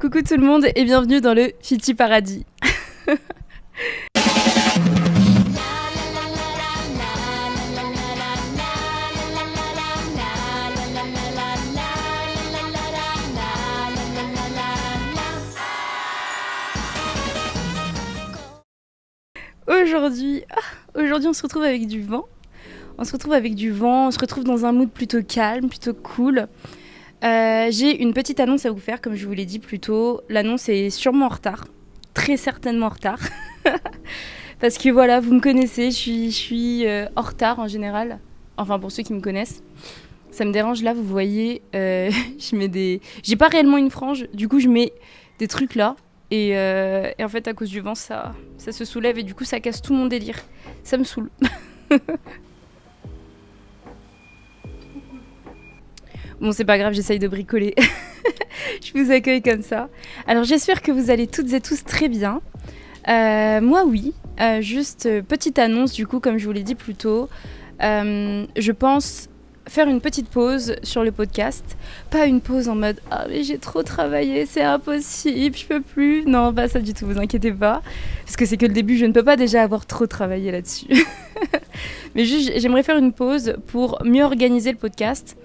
Coucou tout le monde et bienvenue dans le Fiti Paradis. Aujourd'hui, on se retrouve avec du vent. On se retrouve dans un mood plutôt calme, plutôt cool. J'ai une petite annonce à vous faire, comme je vous l'ai dit plus tôt. L'annonce est sûrement en retard, très certainement en retard. Parce que voilà, vous me connaissez, je suis en retard en général. Enfin, pour ceux qui me connaissent. Ça me dérange, là, vous voyez, j'ai pas réellement une frange, du coup je mets des trucs là. Et en fait, à cause du vent, ça se soulève et du coup, ça casse tout mon délire. Ça me saoule. Bon, c'est pas grave, j'essaye de bricoler. Je vous accueille comme ça. Alors, j'espère que vous allez toutes et tous très bien. Moi, oui. Juste petite annonce, du coup, comme je vous l'ai dit plus tôt. Je pense faire une petite pause sur le podcast. Pas une pause en mode « Ah, mais j'ai trop travaillé, c'est impossible, je peux plus ». Non, pas ça du tout, vous inquiétez pas. Parce que c'est que le début, je ne peux pas déjà avoir trop travaillé là-dessus. Mais juste, j'aimerais faire une pause pour mieux organiser le podcast.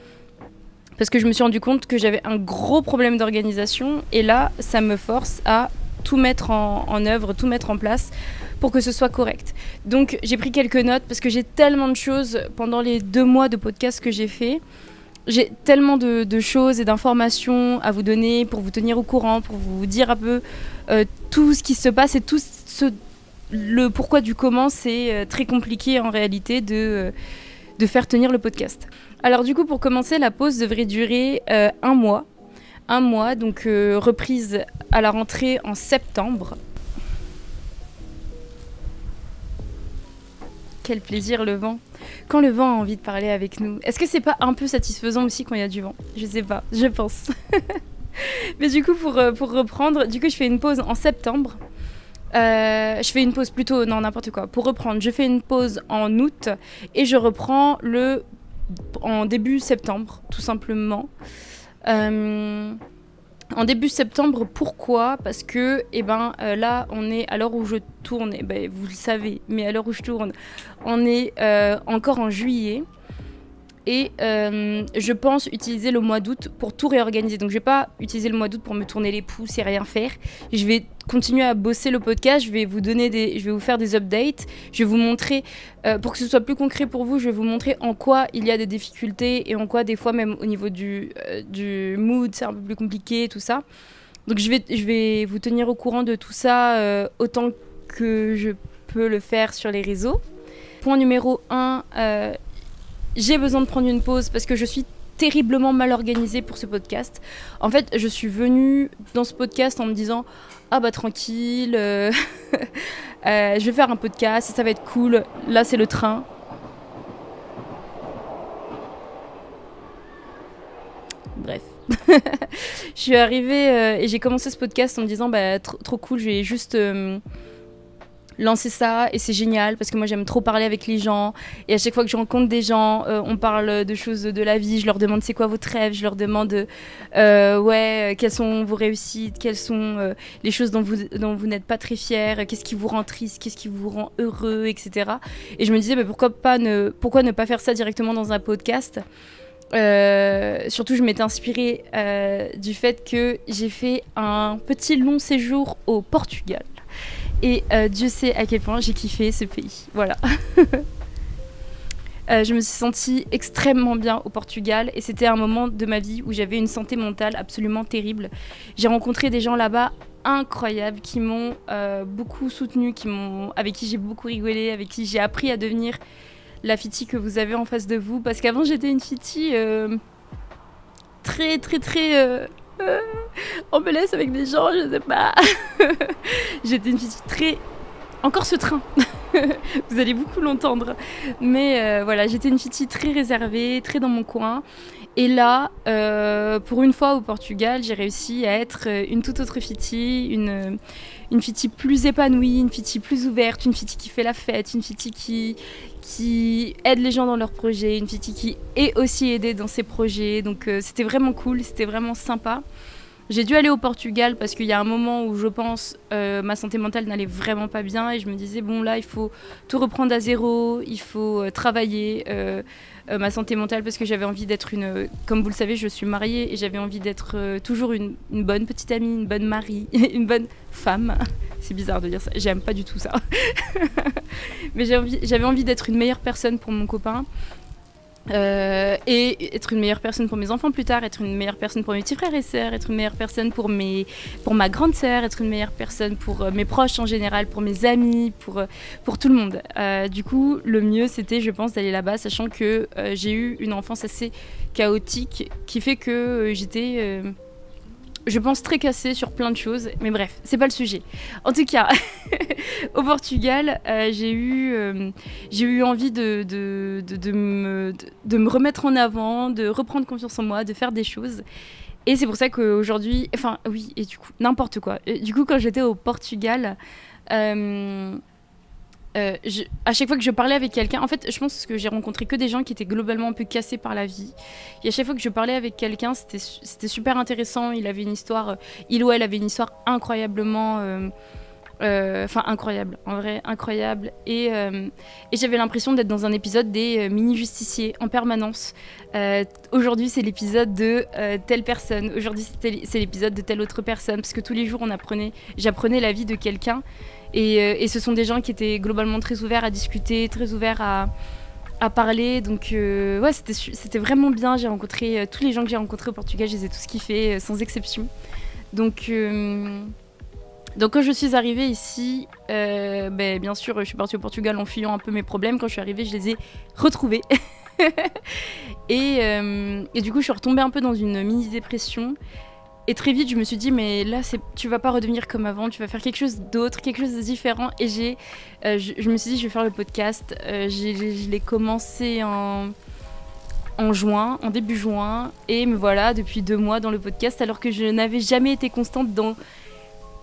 Parce que je me suis rendu compte que j'avais un gros problème d'organisation. Et là, ça me force à tout mettre en œuvre, tout mettre en place pour que ce soit correct. Donc j'ai pris quelques notes parce que j'ai tellement de choses pendant les 2 mois de podcast que j'ai fait. J'ai tellement de choses et d'informations à vous donner pour vous tenir au courant, pour vous dire un peu tout ce qui se passe et le pourquoi du comment. C'est très compliqué en réalité de faire tenir le podcast. Alors du coup, pour commencer, la pause devrait durer 1 mois. 1 mois, donc reprise à la rentrée en septembre. Quel plaisir le vent. Quand le vent a envie de parler avec nous. Est-ce que c'est pas un peu satisfaisant aussi quand il y a du vent ? Je sais pas, je pense. Mais du coup, pour reprendre, du coup, je fais une pause en septembre. Je fais une pause plutôt, non, n'importe quoi. Pour reprendre, je fais une pause en août et je reprends en début septembre, tout simplement. En début septembre, pourquoi ? Parce que là, on est à l'heure où je tourne, vous le savez, mais à l'heure où je tourne, on est encore en juillet. Et je pense utiliser le mois d'août pour tout réorganiser. Donc je vais pas utiliser le mois d'août pour me tourner les pouces et rien faire. Je vais continuer à bosser le podcast. Je vais vous faire des updates. Je vais vous montrer, pour que ce soit plus concret pour vous, je vais vous montrer en quoi il y a des difficultés et en quoi des fois même au niveau du mood c'est un peu plus compliqué, tout ça. Donc je vais vous tenir au courant de tout ça autant que je peux le faire sur les réseaux. Point numéro 1, j'ai besoin de prendre une pause parce que je suis terriblement mal organisée pour ce podcast. En fait, je suis venue dans ce podcast en me disant « Ah bah tranquille, je vais faire un podcast et ça va être cool. Là, c'est le train. » Bref. Je suis arrivée et j'ai commencé ce podcast en me disant « Trop cool, je vais juste... lancer ça et c'est génial parce que moi j'aime trop parler avec les gens et à chaque fois que je rencontre des gens on parle de choses de la vie, je leur demande c'est quoi votre rêve, je leur demande quelles sont vos réussites, quelles sont les choses dont vous n'êtes pas très fiers, qu'est-ce qui vous rend triste, qu'est-ce qui vous rend heureux, etc. Et je me disais pourquoi ne pas faire ça directement dans un podcast. Surtout je m'étais inspirée du fait que j'ai fait un petit long séjour au Portugal. Et Dieu sait à quel point j'ai kiffé ce pays. Voilà. Je me suis sentie extrêmement bien au Portugal et c'était un moment de ma vie où j'avais une santé mentale absolument terrible. J'ai rencontré des gens là-bas incroyables qui m'ont beaucoup soutenue, avec qui j'ai beaucoup rigolé, avec qui j'ai appris à devenir la Fiti que vous avez en face de vous. Parce qu'avant, j'étais une Fiti très, très, très... on me laisse avec des gens, je sais pas. J'étais une fille très... Encore ce train. Vous allez beaucoup l'entendre. Mais voilà, j'étais une fille très réservée, très dans mon coin. Et là, pour une fois au Portugal, j'ai réussi à être une toute autre fille, une fille plus épanouie, une fille plus ouverte, une fille qui fait la fête, une fille qui aide les gens dans leurs projets, une fille qui est aussi aidée dans ses projets. Donc c'était vraiment cool, c'était vraiment sympa. J'ai dû aller au Portugal parce qu'il y a un moment où je pense ma santé mentale n'allait vraiment pas bien et je me disais bon là il faut tout reprendre à zéro, il faut travailler ma santé mentale parce que j'avais envie d'être comme vous le savez je suis mariée et j'avais envie d'être toujours une bonne petite amie, une bonne mari, une bonne femme. C'est bizarre de dire ça, j'aime pas du tout ça. Mais j'avais envie d'être une meilleure personne pour mon copain. Et être une meilleure personne pour mes enfants plus tard, être une meilleure personne pour mes petits frères et sœurs, être une meilleure personne pour ma grande sœur, être une meilleure personne pour mes proches en général, pour mes amis, pour tout le monde. Du coup, le mieux c'était, je pense, d'aller là-bas, sachant que j'ai eu une enfance assez chaotique qui fait que j'étais... je pense très cassée sur plein de choses, mais bref, c'est pas le sujet. En tout cas, au Portugal, j'ai eu envie de me remettre en avant, de reprendre confiance en moi, de faire des choses. Et c'est pour ça qu'aujourd'hui, enfin oui, et du coup, n'importe quoi. Du coup, quand j'étais au Portugal, à chaque fois que je parlais avec quelqu'un, en fait, je pense que j'ai rencontré que des gens qui étaient globalement un peu cassés par la vie. Et à chaque fois que je parlais avec quelqu'un, c'était super intéressant. Il ou elle avait une histoire incroyablement, incroyable, en vrai, incroyable. Et j'avais l'impression d'être dans un épisode des mini-justiciers en permanence. Aujourd'hui, c'est l'épisode de telle personne. Aujourd'hui, c'est l'épisode de telle autre personne. Parce que tous les jours, j'apprenais la vie de quelqu'un. Et ce sont des gens qui étaient globalement très ouverts à discuter, très ouverts à parler. Donc ouais, c'était vraiment bien. J'ai rencontré tous les gens que j'ai rencontrés au Portugal, je les ai tous kiffés, sans exception. Donc quand je suis arrivée ici, bien sûr, je suis partie au Portugal en fuyant un peu mes problèmes. Quand je suis arrivée, je les ai retrouvés. et du coup, je suis retombée un peu dans une mini-dépression. Et très vite, je me suis dit, mais là, tu vas pas redevenir comme avant, tu vas faire quelque chose d'autre, quelque chose de différent. Et je me suis dit, je vais faire le podcast. Je l'ai commencé en début juin. Et me voilà depuis 2 mois dans le podcast, alors que je n'avais jamais été constante dans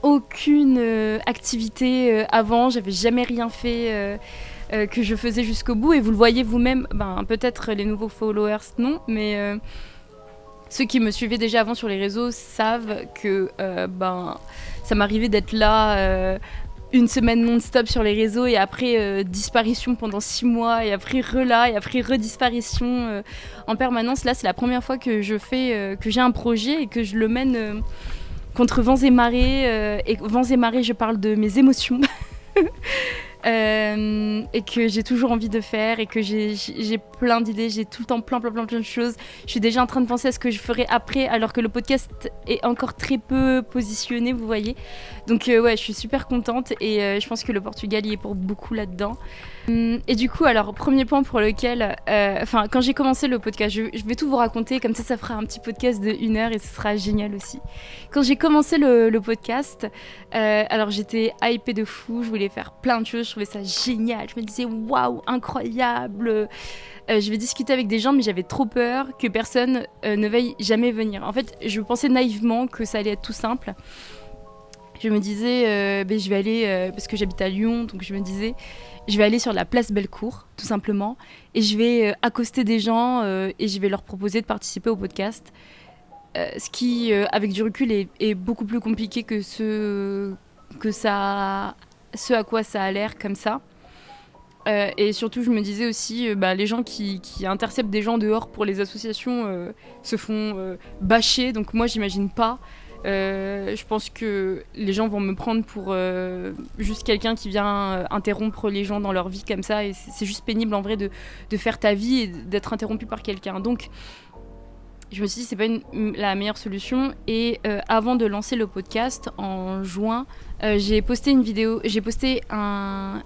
aucune activité avant. J'avais jamais rien fait que je faisais jusqu'au bout. Et vous le voyez vous-même, peut-être les nouveaux followers, non, mais... ceux qui me suivaient déjà avant sur les réseaux savent que ça m'arrivait d'être là une semaine non-stop sur les réseaux et après disparition pendant 6 mois et après et après redisparition en permanence. Là, c'est la première fois que que j'ai un projet et que je le mène contre vents et marées. Et vents et marées, je parle de mes émotions. Et que j'ai toujours envie de faire et que j'ai plein d'idées, j'ai tout le temps plein de choses. Je suis déjà en train de penser à ce que je ferai après alors que le podcast est encore très peu positionné, vous voyez. Donc ouais, je suis super contente et je pense que le Portugal y est pour beaucoup là-dedans. Et du coup, alors, premier point pour lequel... quand j'ai commencé le podcast, je vais tout vous raconter, comme ça fera un petit podcast de 1 heure et ce sera génial aussi. Quand j'ai commencé le podcast, alors j'étais hypée de fou, je voulais faire plein de choses, je trouvais ça génial. Je me disais, waouh, incroyable. Je vais discuter avec des gens, mais j'avais trop peur que personne ne veuille jamais venir. En fait, je pensais naïvement que ça allait être tout simple. Je me disais, je vais aller, parce que j'habite à Lyon, donc je me disais, je vais aller sur la place Bellecour, tout simplement, et je vais accoster des gens et je vais leur proposer de participer au podcast. Ce qui, avec du recul, est beaucoup plus compliqué que ce à quoi ça a l'air comme ça. Et surtout, je me disais aussi, les gens qui interceptent des gens dehors pour les associations se font bâcher, donc moi, j'imagine pas. Je pense que les gens vont me prendre pour juste quelqu'un qui vient interrompre les gens dans leur vie comme ça, et c'est juste pénible en vrai de faire ta vie et d'être interrompu par quelqu'un. Donc je me suis dit c'est pas la meilleure solution. Et avant de lancer le podcast en juin, j'ai posté une vidéo,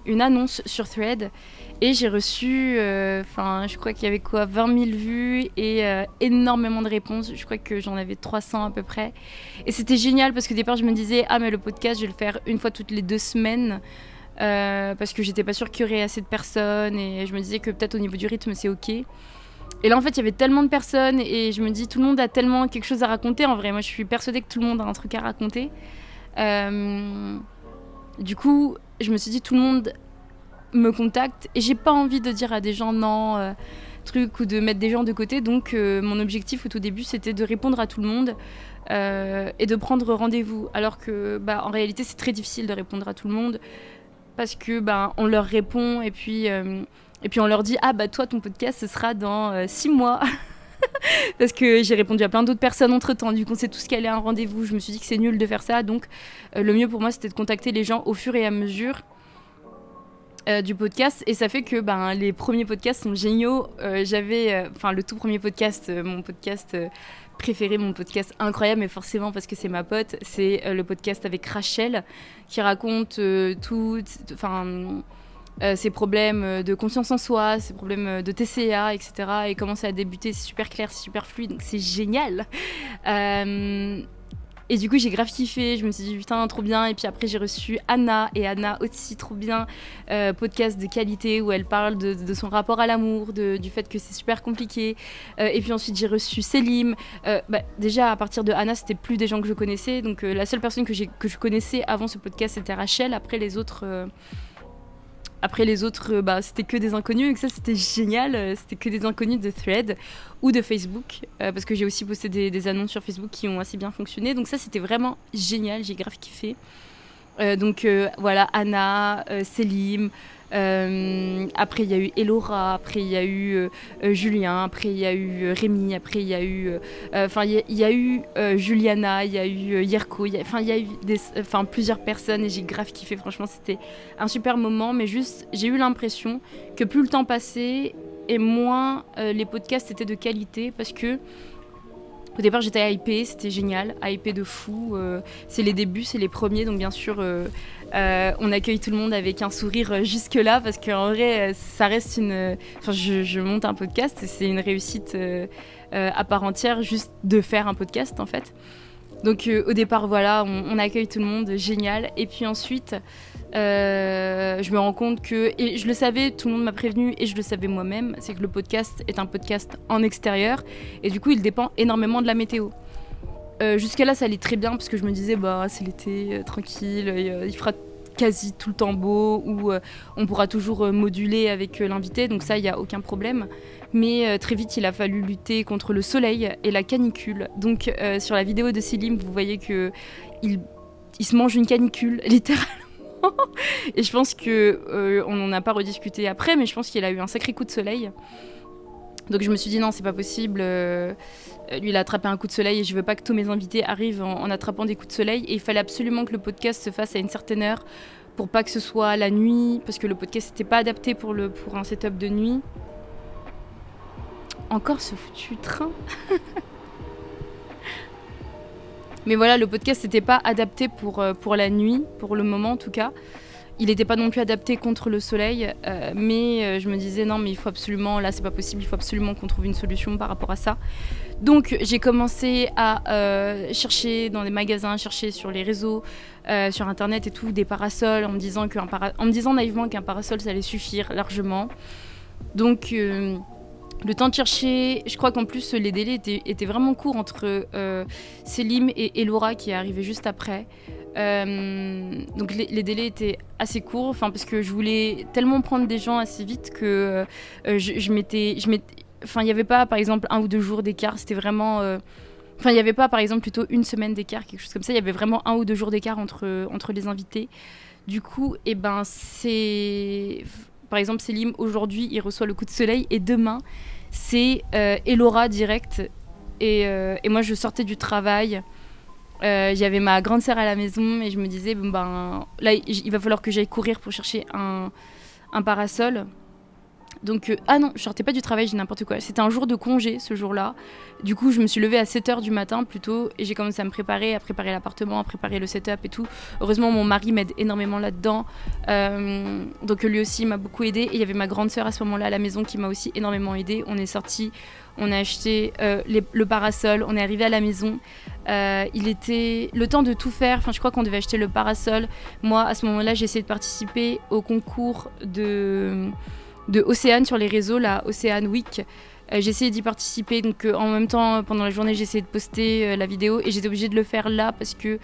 une annonce sur Thread. Et j'ai reçu, je crois qu'il y avait 20 000 vues et énormément de réponses. Je crois que j'en avais 300 à peu près. Et c'était génial parce qu'au départ, je me disais, mais le podcast, je vais le faire une fois toutes les 2 semaines. Parce que j'étais pas sûre qu'il y aurait assez de personnes. Et je me disais que peut-être au niveau du rythme, c'est OK. Et là, en fait, il y avait tellement de personnes. Et je me dis, tout le monde a tellement quelque chose à raconter. En vrai, moi, je suis persuadée que tout le monde a un truc à raconter. Du coup, je me suis dit, tout le monde me contacte et j'ai pas envie de dire à des gens non, truc ou de mettre des gens de côté. Donc mon objectif au tout début, c'était de répondre à tout le monde et de prendre rendez-vous. Alors que en réalité, c'est très difficile de répondre à tout le monde parce que on leur répond et puis on leur dit toi ton podcast ce sera dans 6 mois. Parce que j'ai répondu à plein d'autres personnes entre-temps, du coup on s'est tous calé un rendez-vous, je me suis dit que c'est nul de faire ça, donc le mieux pour moi c'était de contacter les gens au fur et à mesure du podcast, et ça fait que les premiers podcasts sont géniaux. J'avais le tout premier podcast, mon podcast préféré, mon podcast incroyable, mais forcément parce que c'est ma pote, c'est le podcast avec Rachel qui raconte ses problèmes de confiance en soi, ses problèmes de TCA, etc. Et comment ça a débuté, c'est super clair, c'est super fluide, donc c'est génial. Et du coup, j'ai grave kiffé, je me suis dit putain, trop bien. Et puis après, j'ai reçu Anna, et Anna aussi, trop bien, podcast de qualité où elle parle de son rapport à l'amour, du fait que c'est super compliqué. Et puis ensuite, j'ai reçu Selim. Déjà, à partir de Anna, c'était plus des gens que je connaissais. Donc la seule personne que je connaissais avant ce podcast, c'était Rachel. Après les autres, c'était que des inconnus, et que ça, c'était génial. C'était que des inconnus de Thread ou de Facebook, parce que j'ai aussi posté des annonces sur Facebook qui ont assez bien fonctionné. Donc ça, c'était vraiment génial, j'ai grave kiffé. Voilà, Anna, Selim. Après, il y a eu Elora, après, il y a eu Julien, après, il y a eu Rémi, après, il y a eu... il y a eu Juliana, il y a eu Yerko, il y a eu plusieurs personnes, et j'ai grave kiffé. Franchement, c'était un super moment, mais juste, j'ai eu l'impression que plus le temps passait, et moins les podcasts étaient de qualité, parce que au départ, j'étais hypée, c'était génial, hypée de fou. C'est les débuts, c'est les premiers, donc bien sûr, on accueille tout le monde avec un sourire jusque-là, parce qu'en vrai, ça reste une... je monte un podcast, et c'est une réussite à part entière, juste de faire un podcast, en fait. Donc au départ, voilà, on accueille tout le monde, génial. Et puis ensuite, je me rends compte que, et je le savais, tout le monde m'a prévenu, et je le savais moi-même, c'est que le podcast est un podcast en extérieur, et du coup, il dépend énormément de la météo. Jusqu'à là, ça allait très bien, parce que je me disais, c'est l'été, tranquille, il fera quasi tout le temps beau, ou on pourra toujours moduler avec l'invité, donc ça, il n'y a aucun problème. Mais très vite, il a fallu lutter contre le soleil et la canicule. Donc sur la vidéo de Selim, vous voyez qu'il se mange une canicule, littéralement. Et je pense qu'on n'en a pas rediscuté après, mais je pense qu'il a eu un sacré coup de soleil. Donc je me suis dit non, c'est pas possible. Lui, il a attrapé un coup de soleil, et je veux pas que tous mes invités arrivent en attrapant des coups de soleil. Et il fallait absolument que le podcast se fasse à une certaine heure, pour pas que ce soit la nuit, parce que le podcast n'était pas adapté pour un setup de nuit. Encore ce foutu train. Mais voilà, le podcast n'était pas adapté pour la nuit, pour le moment en tout cas. Il n'était pas non plus adapté contre le soleil, mais je me disais non, mais il faut absolument, là c'est pas possible, il faut absolument qu'on trouve une solution par rapport à ça. Donc j'ai commencé à chercher dans des magasins, chercher sur les réseaux, sur internet et tout, des parasols, en me disant naïvement qu'un parasol ça allait suffire largement. Donc le temps de chercher, je crois qu'en plus les délais étaient vraiment courts entre Selim et Elora qui est arrivé juste après. Donc les délais étaient assez courts, parce que je voulais tellement prendre des gens assez vite que il n'y avait pas par exemple 1 ou 2 jours d'écart, c'était vraiment... il n'y avait pas par exemple plutôt 1 semaine d'écart, quelque chose comme ça, il y avait vraiment 1 ou 2 jours d'écart entre les invités. Du coup, c'est... Par exemple, Selim, aujourd'hui, il reçoit le coup de soleil, et demain, c'est Elora direct. Et moi, je sortais du travail. J'avais ma grande sœur à la maison, et je me disais, là, il va falloir que j'aille courir pour chercher un parasol. Donc, non, je sortais pas du travail, j'ai n'importe quoi. C'était un jour de congé, ce jour-là. Du coup, je me suis levée à 7h du matin plutôt, et j'ai commencé à me préparer, l'appartement, à préparer le setup et tout. Heureusement, mon mari m'aide énormément là-dedans. Donc lui aussi m'a beaucoup aidée. Et il y avait ma grande sœur à ce moment-là à la maison qui m'a aussi énormément aidée. On est sortis, on a acheté le parasol, on est arrivé à la maison. Il était le temps de tout faire. Je crois qu'on devait acheter le parasol. Moi, à ce moment-là, j'ai essayé de participer au concours de Océane sur les réseaux, la Océane Week. J'ai essayé d'y participer, donc en même temps, pendant la journée, j'ai essayé de poster la vidéo, et j'étais obligée de le faire là parce que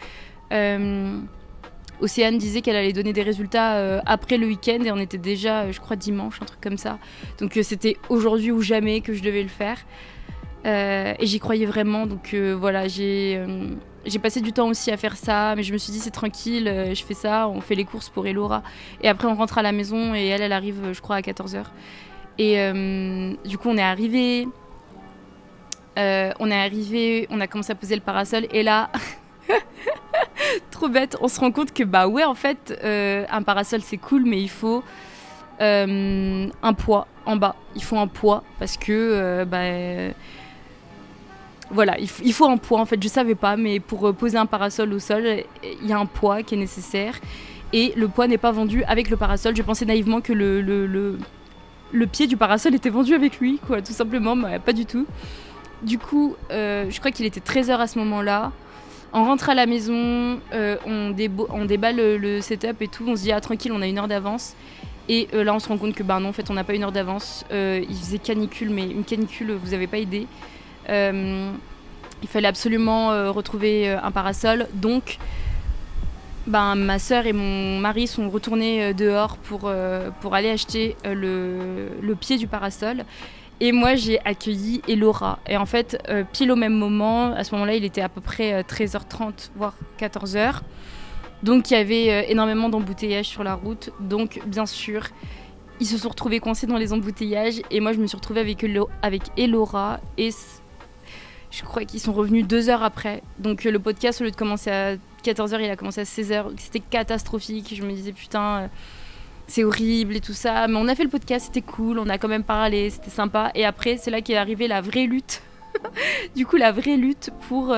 Océane disait qu'elle allait donner des résultats après le week-end et on était déjà, je crois, dimanche, un truc comme ça. Donc c'était aujourd'hui ou jamais que je devais le faire. Et j'y croyais vraiment, donc voilà, j'ai passé du temps aussi à faire ça, mais je me suis dit c'est tranquille, je fais ça, on fait les courses pour Elora. Et après on rentre à la maison et elle arrive, je crois, à 14h. Et du coup on est arrivé, on a commencé à poser le parasol et là, trop bête, on se rend compte que bah ouais en fait, un parasol c'est cool, mais il faut un poids en bas. Il faut un poids parce que voilà, il faut un poids en fait, je savais pas, mais pour poser un parasol au sol, il y a un poids qui est nécessaire et le poids n'est pas vendu avec le parasol. Je pensais naïvement que le pied du parasol était vendu avec lui, quoi, tout simplement, mais pas du tout. Du coup, je crois qu'il était 13h à ce moment-là. On rentre à la maison, on déballe le setup et tout, on se dit ah tranquille, on a 1 heure d'avance. Et là on se rend compte que bah non, en fait on n'a pas 1 heure d'avance. Il faisait canicule, mais une canicule vous avez pas aidé. Il fallait absolument retrouver un parasol, donc ma sœur et mon mari sont retournés dehors pour aller acheter le pied du parasol. Et moi j'ai accueilli Elora. Et en fait pile au même moment, à ce moment-là il était à peu près 13h30 voire 14h, donc il y avait énormément d'embouteillages sur la route, donc bien sûr ils se sont retrouvés coincés dans les embouteillages et moi je me suis retrouvée avec Elora et je crois qu'ils sont revenus 2 heures après. Donc le podcast, au lieu de commencer à 14h, il a commencé à 16h. C'était catastrophique. Je me disais putain, c'est horrible et tout ça. Mais on a fait le podcast, c'était cool. On a quand même parlé, c'était sympa. Et après, c'est là qu'est arrivée la vraie lutte. Du coup, la vraie lutte pour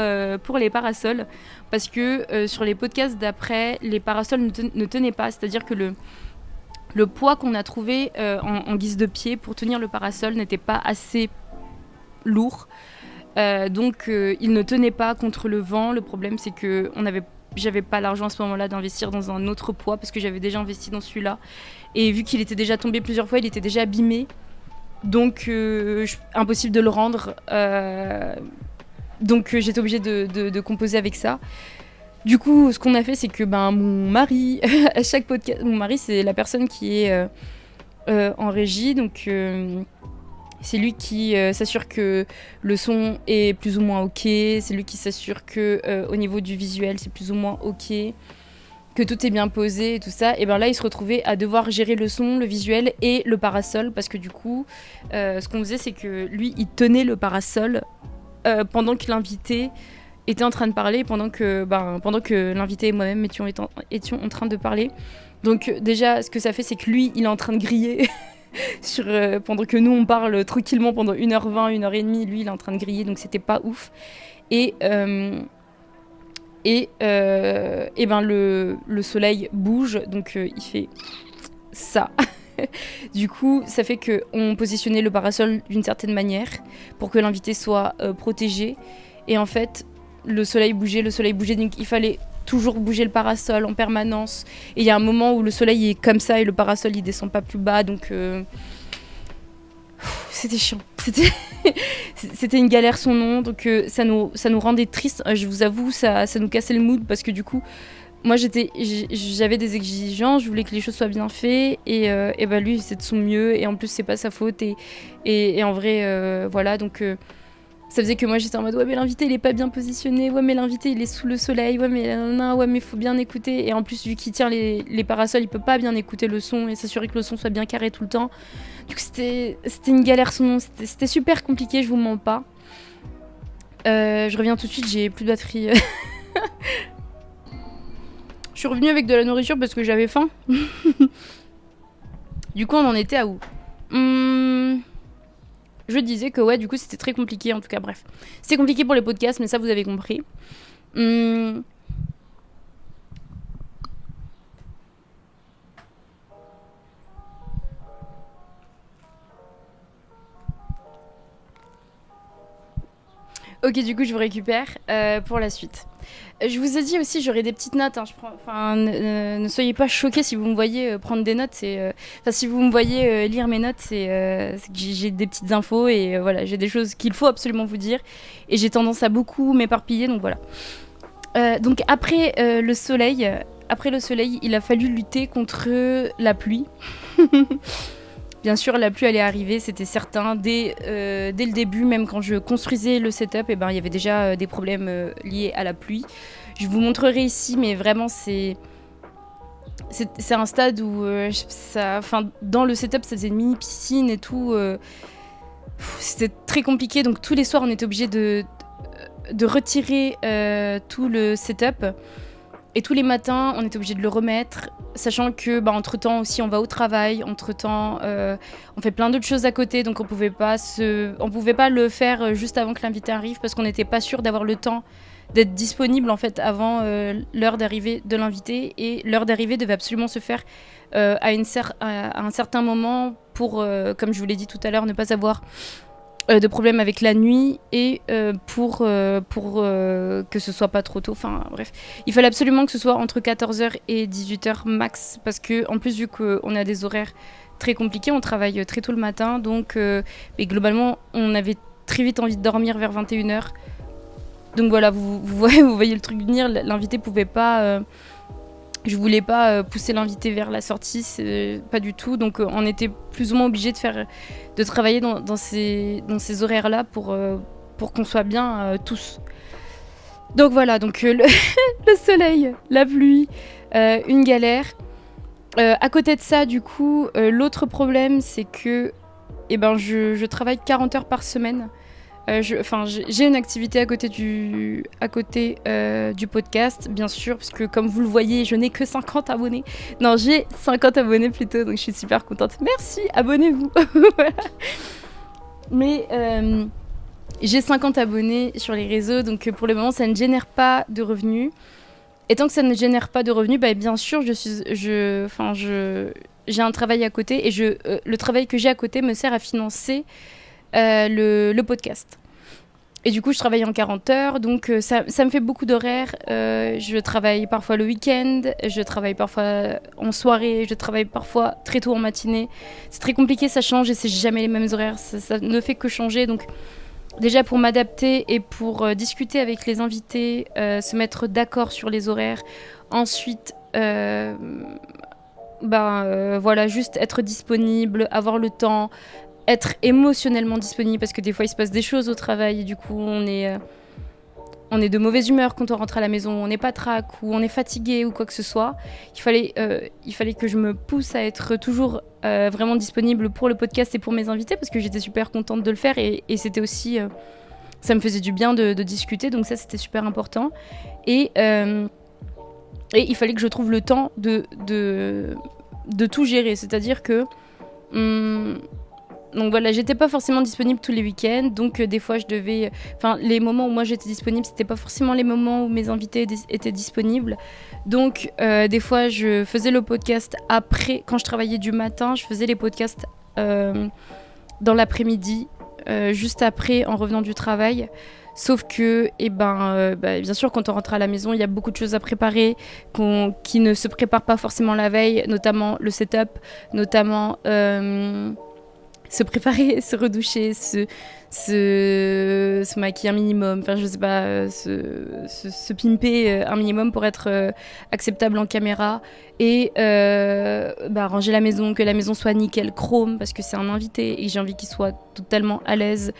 les parasols. Parce que sur les podcasts d'après, les parasols ne tenaient pas. C'est-à-dire que le poids qu'on a trouvé en guise de pied pour tenir le parasol n'était pas assez lourd. Donc il ne tenait pas contre le vent. Le problème c'est que j'avais pas l'argent à ce moment-là d'investir dans un autre poids parce que j'avais déjà investi dans celui-là. Et vu qu'il était déjà tombé plusieurs fois, il était déjà abîmé. Donc impossible de le rendre. Donc j'étais obligée de composer avec ça. Du coup, ce qu'on a fait, c'est que mon mari, à chaque podcast, mon mari c'est la personne qui est en régie, donc c'est lui qui s'assure que le son est plus ou moins ok, c'est lui qui s'assure que au niveau du visuel c'est plus ou moins ok, que tout est bien posé et tout ça. Et là il se retrouvait à devoir gérer le son, le visuel et le parasol, parce que du coup ce qu'on faisait c'est que lui il tenait le parasol pendant que l'invité était en train de parler, pendant que l'invité et moi-même étions en train de parler. Donc déjà ce que ça fait c'est que lui il est en train de griller pendant que nous on parle tranquillement pendant 1h20, 1h30, lui il est en train de griller, donc c'était pas ouf. Et le soleil bouge, donc il fait ça. Du coup ça fait qu'on positionnait le parasol d'une certaine manière pour que l'invité soit protégé. Et en fait le soleil bougeait, donc il fallait toujours bouger le parasol en permanence. Et il y a un moment où le soleil est comme ça et le parasol il descend pas plus bas, donc c'était chiant. C'était une galère sans nom, donc ça nous rendait tristes. Je vous avoue, ça nous cassait le mood parce que du coup, moi j'avais des exigences, je voulais que les choses soient bien faites et lui c'est de son mieux et en plus c'est pas sa faute et en vrai voilà, donc ça faisait que moi j'étais en mode ouais mais l'invité il est pas bien positionné, ouais mais l'invité il est sous le soleil, ouais mais faut bien écouter. Et en plus vu qu'il tient les parasols il peut pas bien écouter le son et s'assurer que le son soit bien carré tout le temps. Du coup c'était une galère sans nom, c'était super compliqué, je vous mens pas. Je reviens tout de suite, j'ai plus de batterie. Je suis revenue avec de la nourriture parce que j'avais faim. Du coup on en était à où Je disais que ouais, du coup c'était très compliqué, en tout cas bref. C'est compliqué pour les podcasts, mais ça vous avez compris. Ok, du coup je vous récupère pour la suite. Je vous ai dit aussi, j'aurai des petites notes. Ne soyez pas choqués si vous me voyez prendre des notes. Si vous me voyez lire mes notes, c'est que j'ai des petites infos et voilà, j'ai des choses qu'il faut absolument vous dire. Et j'ai tendance à beaucoup m'éparpiller, donc voilà. Donc après le soleil, après le soleil, il a fallu lutter contre la pluie. Bien sûr, la pluie allait arriver, c'était certain. Dès le début, même quand je construisais le setup, il y avait déjà des problèmes liés à la pluie. Je vous montrerai ici, mais vraiment, c'est un stade où dans le setup, ça faisait une mini piscine et tout. C'était très compliqué, donc tous les soirs, on était obligé de retirer tout le setup. Et tous les matins, on était obligé de le remettre, sachant que entre-temps aussi, on va au travail, entre-temps, on fait plein d'autres choses à côté, donc on pouvait pas le faire juste avant que l'invité arrive, parce qu'on n'était pas sûr d'avoir le temps d'être disponible en fait avant l'heure d'arrivée de l'invité, et l'heure d'arrivée devait absolument se faire à un certain moment pour, comme je vous l'ai dit tout à l'heure, ne pas avoir de problème avec la nuit et pour que ce soit pas trop tôt. Enfin bref, il fallait absolument que ce soit entre 14h et 18h max, parce que en plus, vu qu'on a des horaires très compliqués, on travaille très tôt le matin, donc et globalement on avait très vite envie de dormir vers 21h. Donc voilà, vous voyez le truc venir. L'invité pouvait pas je voulais pas pousser l'invité vers la sortie, pas du tout. Donc on était plus ou moins obligé de travailler dans ces horaires-là pour qu'on soit bien tous. Donc voilà, donc le soleil, la pluie, une galère. À côté de ça, du coup, l'autre problème, c'est que je travaille 40 heures par semaine. J'ai une activité à côté du podcast, bien sûr, parce que comme vous le voyez, je n'ai que 50 abonnés. Non, j'ai 50 abonnés plutôt, donc je suis super contente. Merci, abonnez-vous. Voilà. Mais j'ai 50 abonnés sur les réseaux, donc pour le moment, ça ne génère pas de revenus. Et tant que ça ne génère pas de revenus, bien sûr, j'ai un travail à côté, et le travail que j'ai à côté me sert à financer le podcast. Et du coup, je travaille en 40 heures, donc ça me fait beaucoup d'horaires. Je travaille parfois le week-end, je travaille parfois en soirée, je travaille parfois très tôt en matinée. C'est très compliqué, ça change et c'est jamais les mêmes horaires, ça ne fait que changer. Donc déjà pour m'adapter et pour discuter avec les invités, se mettre d'accord sur les horaires. Ensuite, juste être disponible, avoir le temps, être émotionnellement disponible, parce que des fois il se passe des choses au travail et du coup on est de mauvaise humeur quand on rentre à la maison, on n'est pas trac ou on est fatigué ou quoi que ce soit. Il fallait que je me pousse à être toujours vraiment disponible pour le podcast et pour mes invités, parce que j'étais super contente de le faire et c'était aussi ça me faisait du bien de discuter, donc ça c'était super important. Et il fallait que je trouve le temps de tout gérer, c'est-à-dire que donc voilà, j'étais pas forcément disponible tous les week-ends, donc des fois je devais... les moments où moi j'étais disponible, c'était pas forcément les moments où mes invités étaient disponibles. Donc des fois je faisais le podcast après, quand je travaillais du matin, je faisais les podcasts dans l'après-midi, juste après, en revenant du travail. Sauf que, bien sûr, quand on rentre à la maison, il y a beaucoup de choses à préparer qui ne se préparent pas forcément la veille, notamment le setup, notamment... se préparer, se redoucher, se maquiller un minimum, je sais pas, se pimper un minimum pour être acceptable en caméra, et ranger la maison, que la maison soit nickel chrome, parce que c'est un invité et j'ai envie qu'il soit totalement à l'aise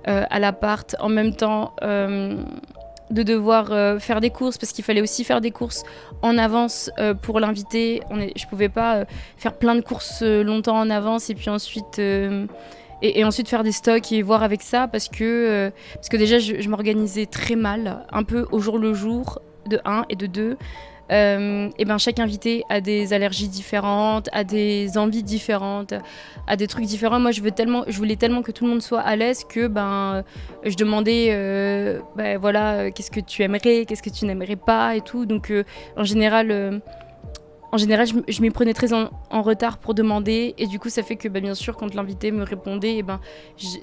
à l'appart. En même temps, de devoir faire des courses, parce qu'il fallait aussi faire des courses en avance pour l'invité. Je pouvais pas faire plein de courses longtemps en avance et puis ensuite et ensuite faire des stocks et voir avec ça, parce que déjà je m'organisais très mal, un peu au jour le jour, de 1 et de 2. Chaque invité a des allergies différentes, a des envies différentes, a des trucs différents. Moi je voulais tellement que tout le monde soit à l'aise que je demandais qu'est-ce que tu aimerais, qu'est-ce que tu n'aimerais pas et tout. Donc en général je m'y prenais très en retard pour demander, et du coup ça fait que bien sûr quand l'invité me répondait,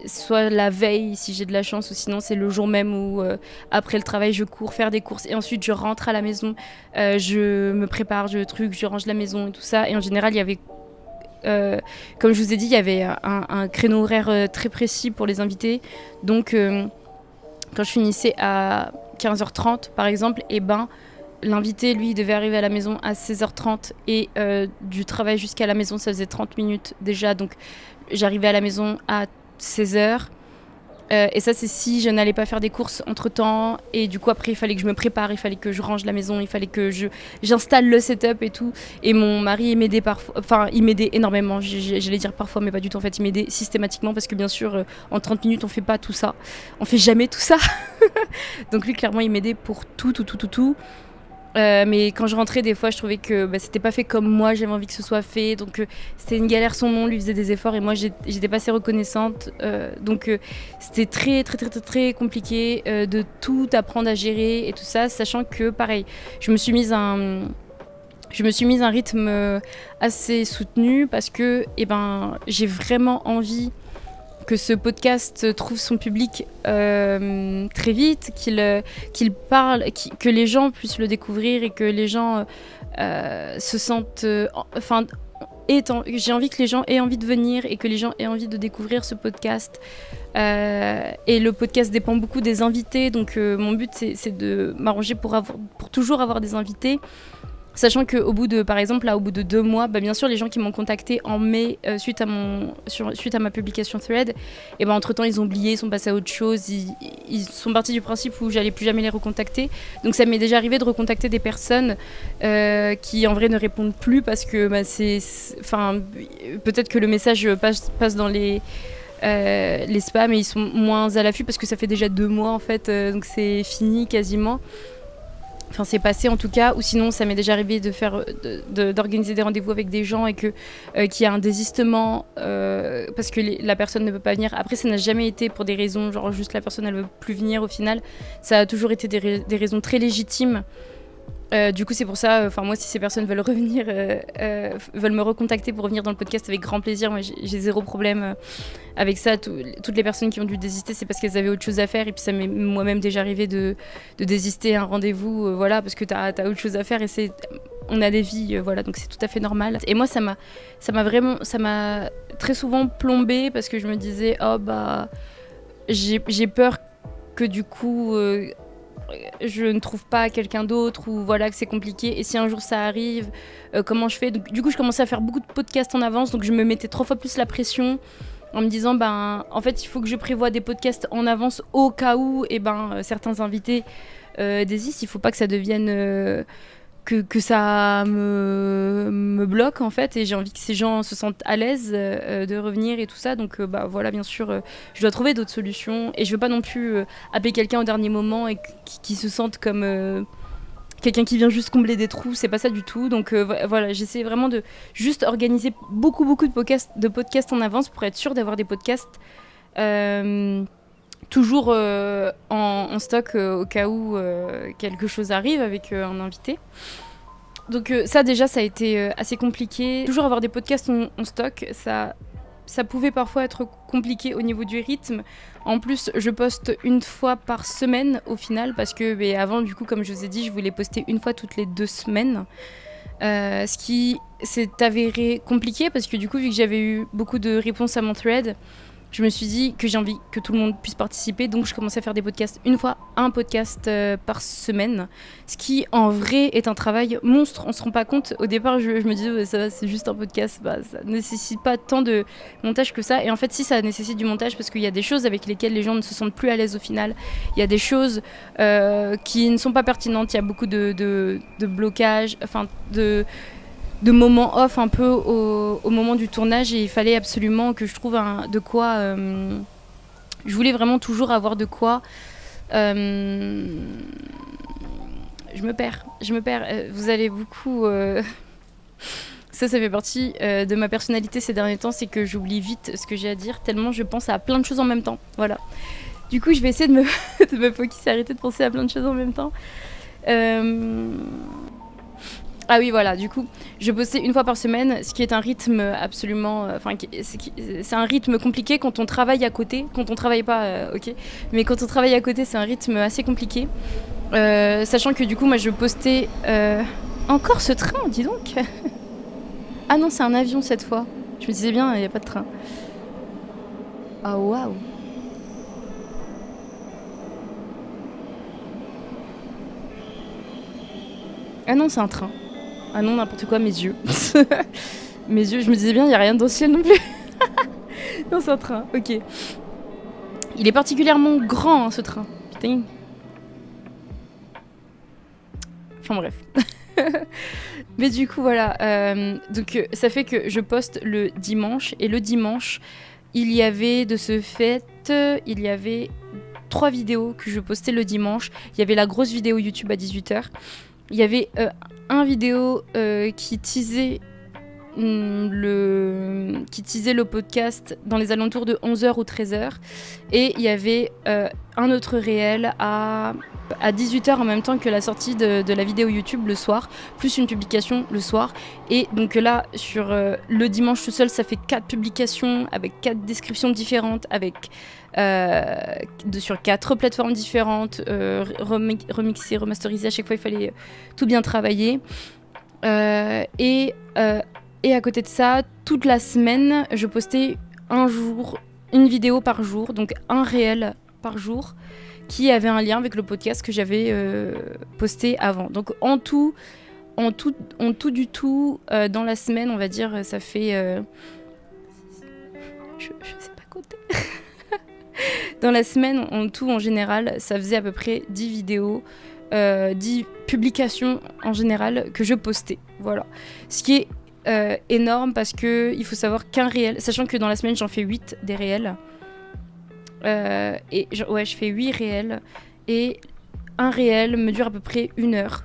soit la veille si j'ai de la chance, ou sinon c'est le jour même où après le travail je cours faire des courses et ensuite je rentre à la maison, je me prépare, je range la maison et tout ça. Et en général il y avait comme je vous ai dit, il y avait un créneau horaire très précis pour les invités. Donc quand je finissais à 15h30 par exemple, l'invité, lui, il devait arriver à la maison à 16h30 et du travail jusqu'à la maison, ça faisait 30 minutes déjà. Donc, j'arrivais à la maison à 16h. Et ça, c'est si je n'allais pas faire des courses entre-temps. Et du coup, après, il fallait que je me prépare, il fallait que je range la maison, il fallait que j'installe le setup et tout. Et mon mari, il m'aidait parfois. Enfin, il m'aidait énormément. J'allais dire parfois, mais pas du tout. En fait, il m'aidait systématiquement parce que, bien sûr, en 30 minutes, on fait pas tout ça. On fait jamais tout ça. Donc, lui, clairement, il m'aidait pour tout. Mais quand je rentrais, des fois, je trouvais que c'était pas fait comme moi, j'avais envie que ce soit fait. Donc, c'était une galère son nom, lui faisait des efforts et moi, j'étais pas assez reconnaissante. Donc, c'était très compliqué de tout apprendre à gérer et tout ça, sachant que, pareil, je me suis mise à un rythme assez soutenu parce que j'ai vraiment envie que ce podcast trouve son public très vite, qu'il parle, que les gens puissent le découvrir et que les gens se sentent... j'ai envie que les gens aient envie de venir et que les gens aient envie de découvrir ce podcast. Et le podcast dépend beaucoup des invités, donc mon but c'est de m'arranger pour toujours avoir des invités. Sachant qu'au bout de, par exemple, là, au bout de 2 mois, bien sûr, les gens qui m'ont contacté en mai suite à ma publication Thread, et entre-temps, ils ont oublié, ils sont passés à autre chose, ils sont partis du principe où j'allais plus jamais les recontacter. Donc ça m'est déjà arrivé de recontacter des personnes qui, en vrai, ne répondent plus parce que peut-être que le message passe dans les spams et ils sont moins à l'affût parce que ça fait déjà 2 mois, en fait, donc c'est fini quasiment. Enfin, c'est passé en tout cas, ou sinon ça m'est déjà arrivé d'organiser des rendez-vous avec des gens et qu'il y a un désistement parce que la personne ne peut pas venir. Après, ça n'a jamais été pour des raisons, genre juste la personne elle veut plus venir au final. Ça a toujours été des raisons très légitimes. Du coup, c'est pour ça, moi, si ces personnes veulent revenir, veulent me recontacter pour revenir dans le podcast avec grand plaisir, moi, j'ai zéro problème avec ça. Toutes les personnes qui ont dû désister, c'est parce qu'elles avaient autre chose à faire. Et puis, ça m'est moi-même déjà arrivé de désister à un rendez-vous, parce que t'as autre chose à faire et on a des vies, donc c'est tout à fait normal. Et moi, ça m'a très souvent plombée parce que je me disais, j'ai peur que du coup... je ne trouve pas quelqu'un d'autre ou que c'est compliqué et si un jour ça arrive comment je fais. Donc, du coup je commençais à faire beaucoup de podcasts en avance, donc je me mettais 3 fois plus la pression en me disant en fait il faut que je prévoie des podcasts en avance au cas où certains invités désistent. Il faut pas que ça devienne que ça me bloque en fait, et j'ai envie que ces gens se sentent à l'aise de revenir et tout ça, donc bien sûr je dois trouver d'autres solutions et je veux pas non plus appeler quelqu'un au dernier moment et qui se sente comme quelqu'un qui vient juste combler des trous, c'est pas ça du tout. Donc j'essaie vraiment de juste organiser beaucoup de podcasts en avance pour être sûr d'avoir des podcasts toujours en stock au cas où quelque chose arrive avec un invité. Donc ça déjà ça a été assez compliqué. Toujours avoir des podcasts en stock, ça pouvait parfois être compliqué au niveau du rythme. En plus, je poste 1 fois par semaine au final parce que avant, du coup, comme je vous ai dit, je voulais poster 1 fois toutes les 2 semaines. Ce qui s'est avéré compliqué parce que du coup, vu que j'avais eu beaucoup de réponses à mon thread, je me suis dit que j'ai envie que tout le monde puisse participer, donc je commençais à faire des podcasts 1 fois, un podcast par semaine, ce qui en vrai est un travail monstre. On se rend pas compte. Au départ, je me disais ça va, c'est juste un podcast, ça nécessite pas tant de montage que ça. Et en fait, si, ça nécessite du montage parce qu'il y a des choses avec lesquelles les gens ne se sentent plus à l'aise au final. Il y a des choses qui ne sont pas pertinentes. Il y a beaucoup de blocages, de moments off un peu au moment du tournage, et il fallait absolument que je trouve de quoi je voulais vraiment toujours avoir de quoi je me perds vous allez beaucoup ça fait partie de ma personnalité ces derniers temps, c'est que j'oublie vite ce que j'ai à dire tellement je pense à plein de choses en même temps. Voilà, du coup je vais essayer de me focus, arrêter de penser à plein de choses en même temps. Ah oui, voilà, du coup, je postais 1 fois par semaine, ce qui est un rythme absolument... c'est un rythme compliqué quand on travaille à côté. Quand on travaille pas, ok. Mais quand on travaille à côté, c'est un rythme assez compliqué. Sachant que du coup, moi, je postais... Encore ce train, dis donc. Ah non, c'est un avion cette fois. Je me disais bien, il n'y a pas de train. Ah waouh. Ah non, c'est un train. Ah non, n'importe quoi, mes yeux. Mes yeux, je me disais bien, il n'y a rien dans le ciel non plus. Non, c'est un train, ok. Il est particulièrement grand, hein, ce train. Putain. Enfin bref. Mais du coup, voilà. Donc, ça fait que je poste le dimanche. Et le dimanche, il y avait de ce fait, il y avait 3 vidéos que je postais le dimanche. Il y avait la grosse vidéo YouTube à 18h. Il y avait un vidéo qui teasait le podcast dans les alentours de 11h ou 13h. Et il y avait un autre réel à 18h en même temps que la sortie de la vidéo YouTube le soir, plus une publication le soir. Et donc là, sur le dimanche tout seul, ça fait 4 publications avec 4 descriptions différentes, avec sur 4 plateformes différentes, remixées, remasterisées. À chaque fois, il fallait tout bien travailler. Et à côté de ça, toute la semaine, je postais une vidéo par jour, donc un réel par jour, qui avait un lien avec le podcast que j'avais posté avant. Donc en tout dans la semaine, on va dire, ça fait... je sais pas compter. Dans la semaine, en général, ça faisait à peu près 10 vidéos, 10 publications en général que je postais. Voilà. Ce qui est énorme parce qu'il faut savoir qu'un réel, sachant que dans la semaine, j'en fais 8 des réels. Je fais 8 réels et un réel me dure à peu près 1 heure.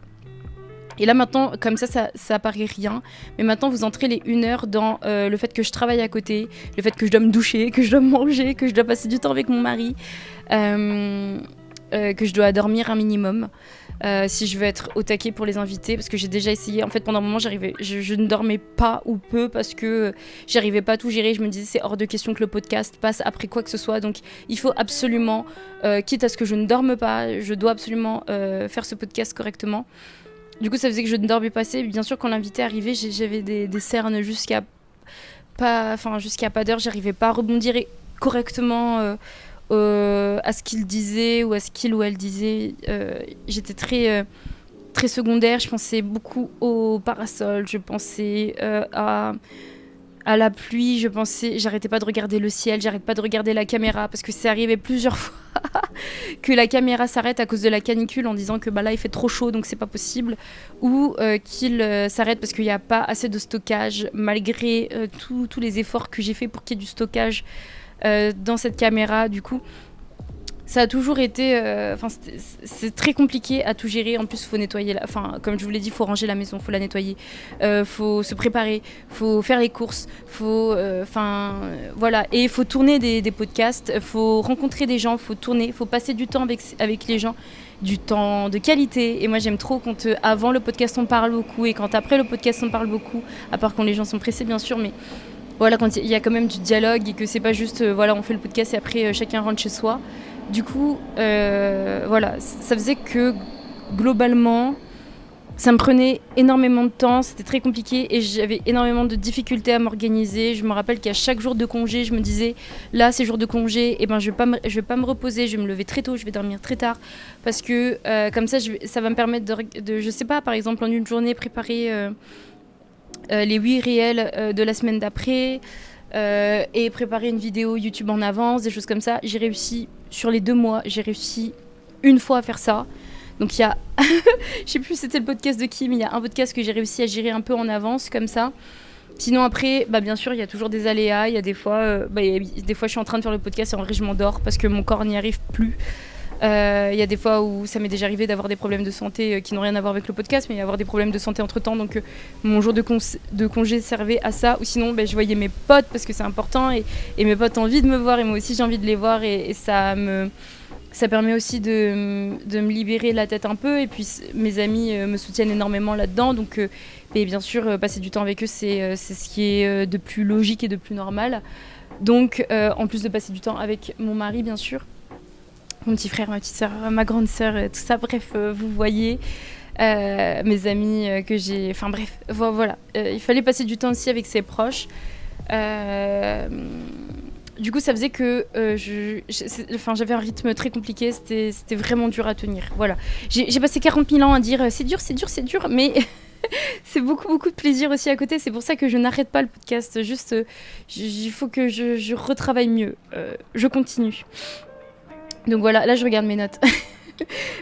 Et là maintenant, comme ça paraît rien, mais maintenant vous entrez les 1 heure dans le fait que je travaille à côté, le fait que je dois me doucher, que je dois manger, que je dois passer du temps avec mon mari, que je dois dormir un minimum si je veux être au taquet pour les invités, parce que j'ai déjà essayé. En fait, pendant un moment, je ne dormais pas ou peu parce que j'arrivais pas à tout gérer. Je me disais c'est hors de question que le podcast passe après quoi que ce soit, donc il faut absolument, quitte à ce que je ne dorme pas, je dois absolument faire ce podcast correctement. Du coup, ça faisait que je ne dormais pas assez. Bien sûr, quand l'invité arrivait, j'avais des cernes jusqu'à pas d'heure. J'arrivais pas à rebondir correctement à ce qu'il disait ou à ce qu'il ou elle disait. J'étais très secondaire. Je pensais beaucoup au parasol. Je pensais à la pluie. J'arrêtais pas de regarder le ciel. J'arrêtais pas de regarder la caméra parce que c'est arrivé plusieurs fois que la caméra s'arrête à cause de la canicule en disant que là il fait trop chaud donc c'est pas possible, ou qu'il s'arrête parce qu'il n'y a pas assez de stockage malgré tous les efforts que j'ai fait pour qu'il y ait du stockage dans cette caméra. Du coup ça a toujours été c'est très compliqué à tout gérer. En plus faut nettoyer comme je vous l'ai dit, faut ranger la maison, faut la nettoyer, faut se préparer, faut faire les courses, voilà, et il faut tourner des podcasts, faut rencontrer des gens, faut tourner, faut passer du temps avec les gens, du temps de qualité. Et moi j'aime trop quand avant le podcast on parle beaucoup et quand après le podcast on parle beaucoup, à part quand les gens sont pressés bien sûr, mais voilà, quand il y a quand même du dialogue et que c'est pas juste on fait le podcast et après chacun rentre chez soi. Du coup, voilà, ça faisait que globalement, ça me prenait énormément de temps, c'était très compliqué et j'avais énormément de difficultés à m'organiser. Je me rappelle qu'à chaque jour de congé, je me disais, là, c'est jour de congé, je vais pas me reposer, je vais me lever très tôt, je vais dormir très tard, parce que comme ça, ça va me permettre de, je sais pas, par exemple, en une journée, préparer les 8 réels de la semaine d'après. Et préparer une vidéo YouTube en avance, des choses comme ça. J'ai réussi, sur les 2 mois, j'ai réussi une fois à faire ça. Donc il y a, je sais plus si c'était le podcast de qui, mais il y a un podcast que j'ai réussi à gérer un peu en avance, comme ça. Sinon après, bien sûr, il y a toujours des aléas. Il y a des fois, des fois je suis en train de faire le podcast et en vrai je m'endors parce que mon corps n'y arrive plus. Il y a des fois où ça m'est déjà arrivé d'avoir des problèmes de santé qui n'ont rien à voir avec le podcast, mais avoir des problèmes de santé entre temps, donc mon jour de congé servait à ça. Ou sinon je voyais mes potes parce que c'est important et mes potes ont envie de me voir et moi aussi j'ai envie de les voir et ça permet aussi de me libérer la tête un peu. Et puis mes amis me soutiennent énormément là-dedans, donc et bien sûr passer du temps avec eux c'est ce qui est de plus logique et de plus normal. Donc en plus de passer du temps avec mon mari bien sûr, mon petit frère, ma petite sœur, ma grande sœur, tout ça, bref, vous voyez, mes amis que j'ai, enfin bref, voilà. Il fallait passer du temps aussi avec ses proches. du coup, ça faisait que j'avais un rythme très compliqué, c'était vraiment dur à tenir. Voilà. J'ai passé 40 000 ans à dire c'est dur, mais c'est beaucoup, beaucoup de plaisir aussi à côté. C'est pour ça que je n'arrête pas le podcast. Juste, il faut que je retravaille mieux. Je continue. Donc voilà, là, je regarde mes notes.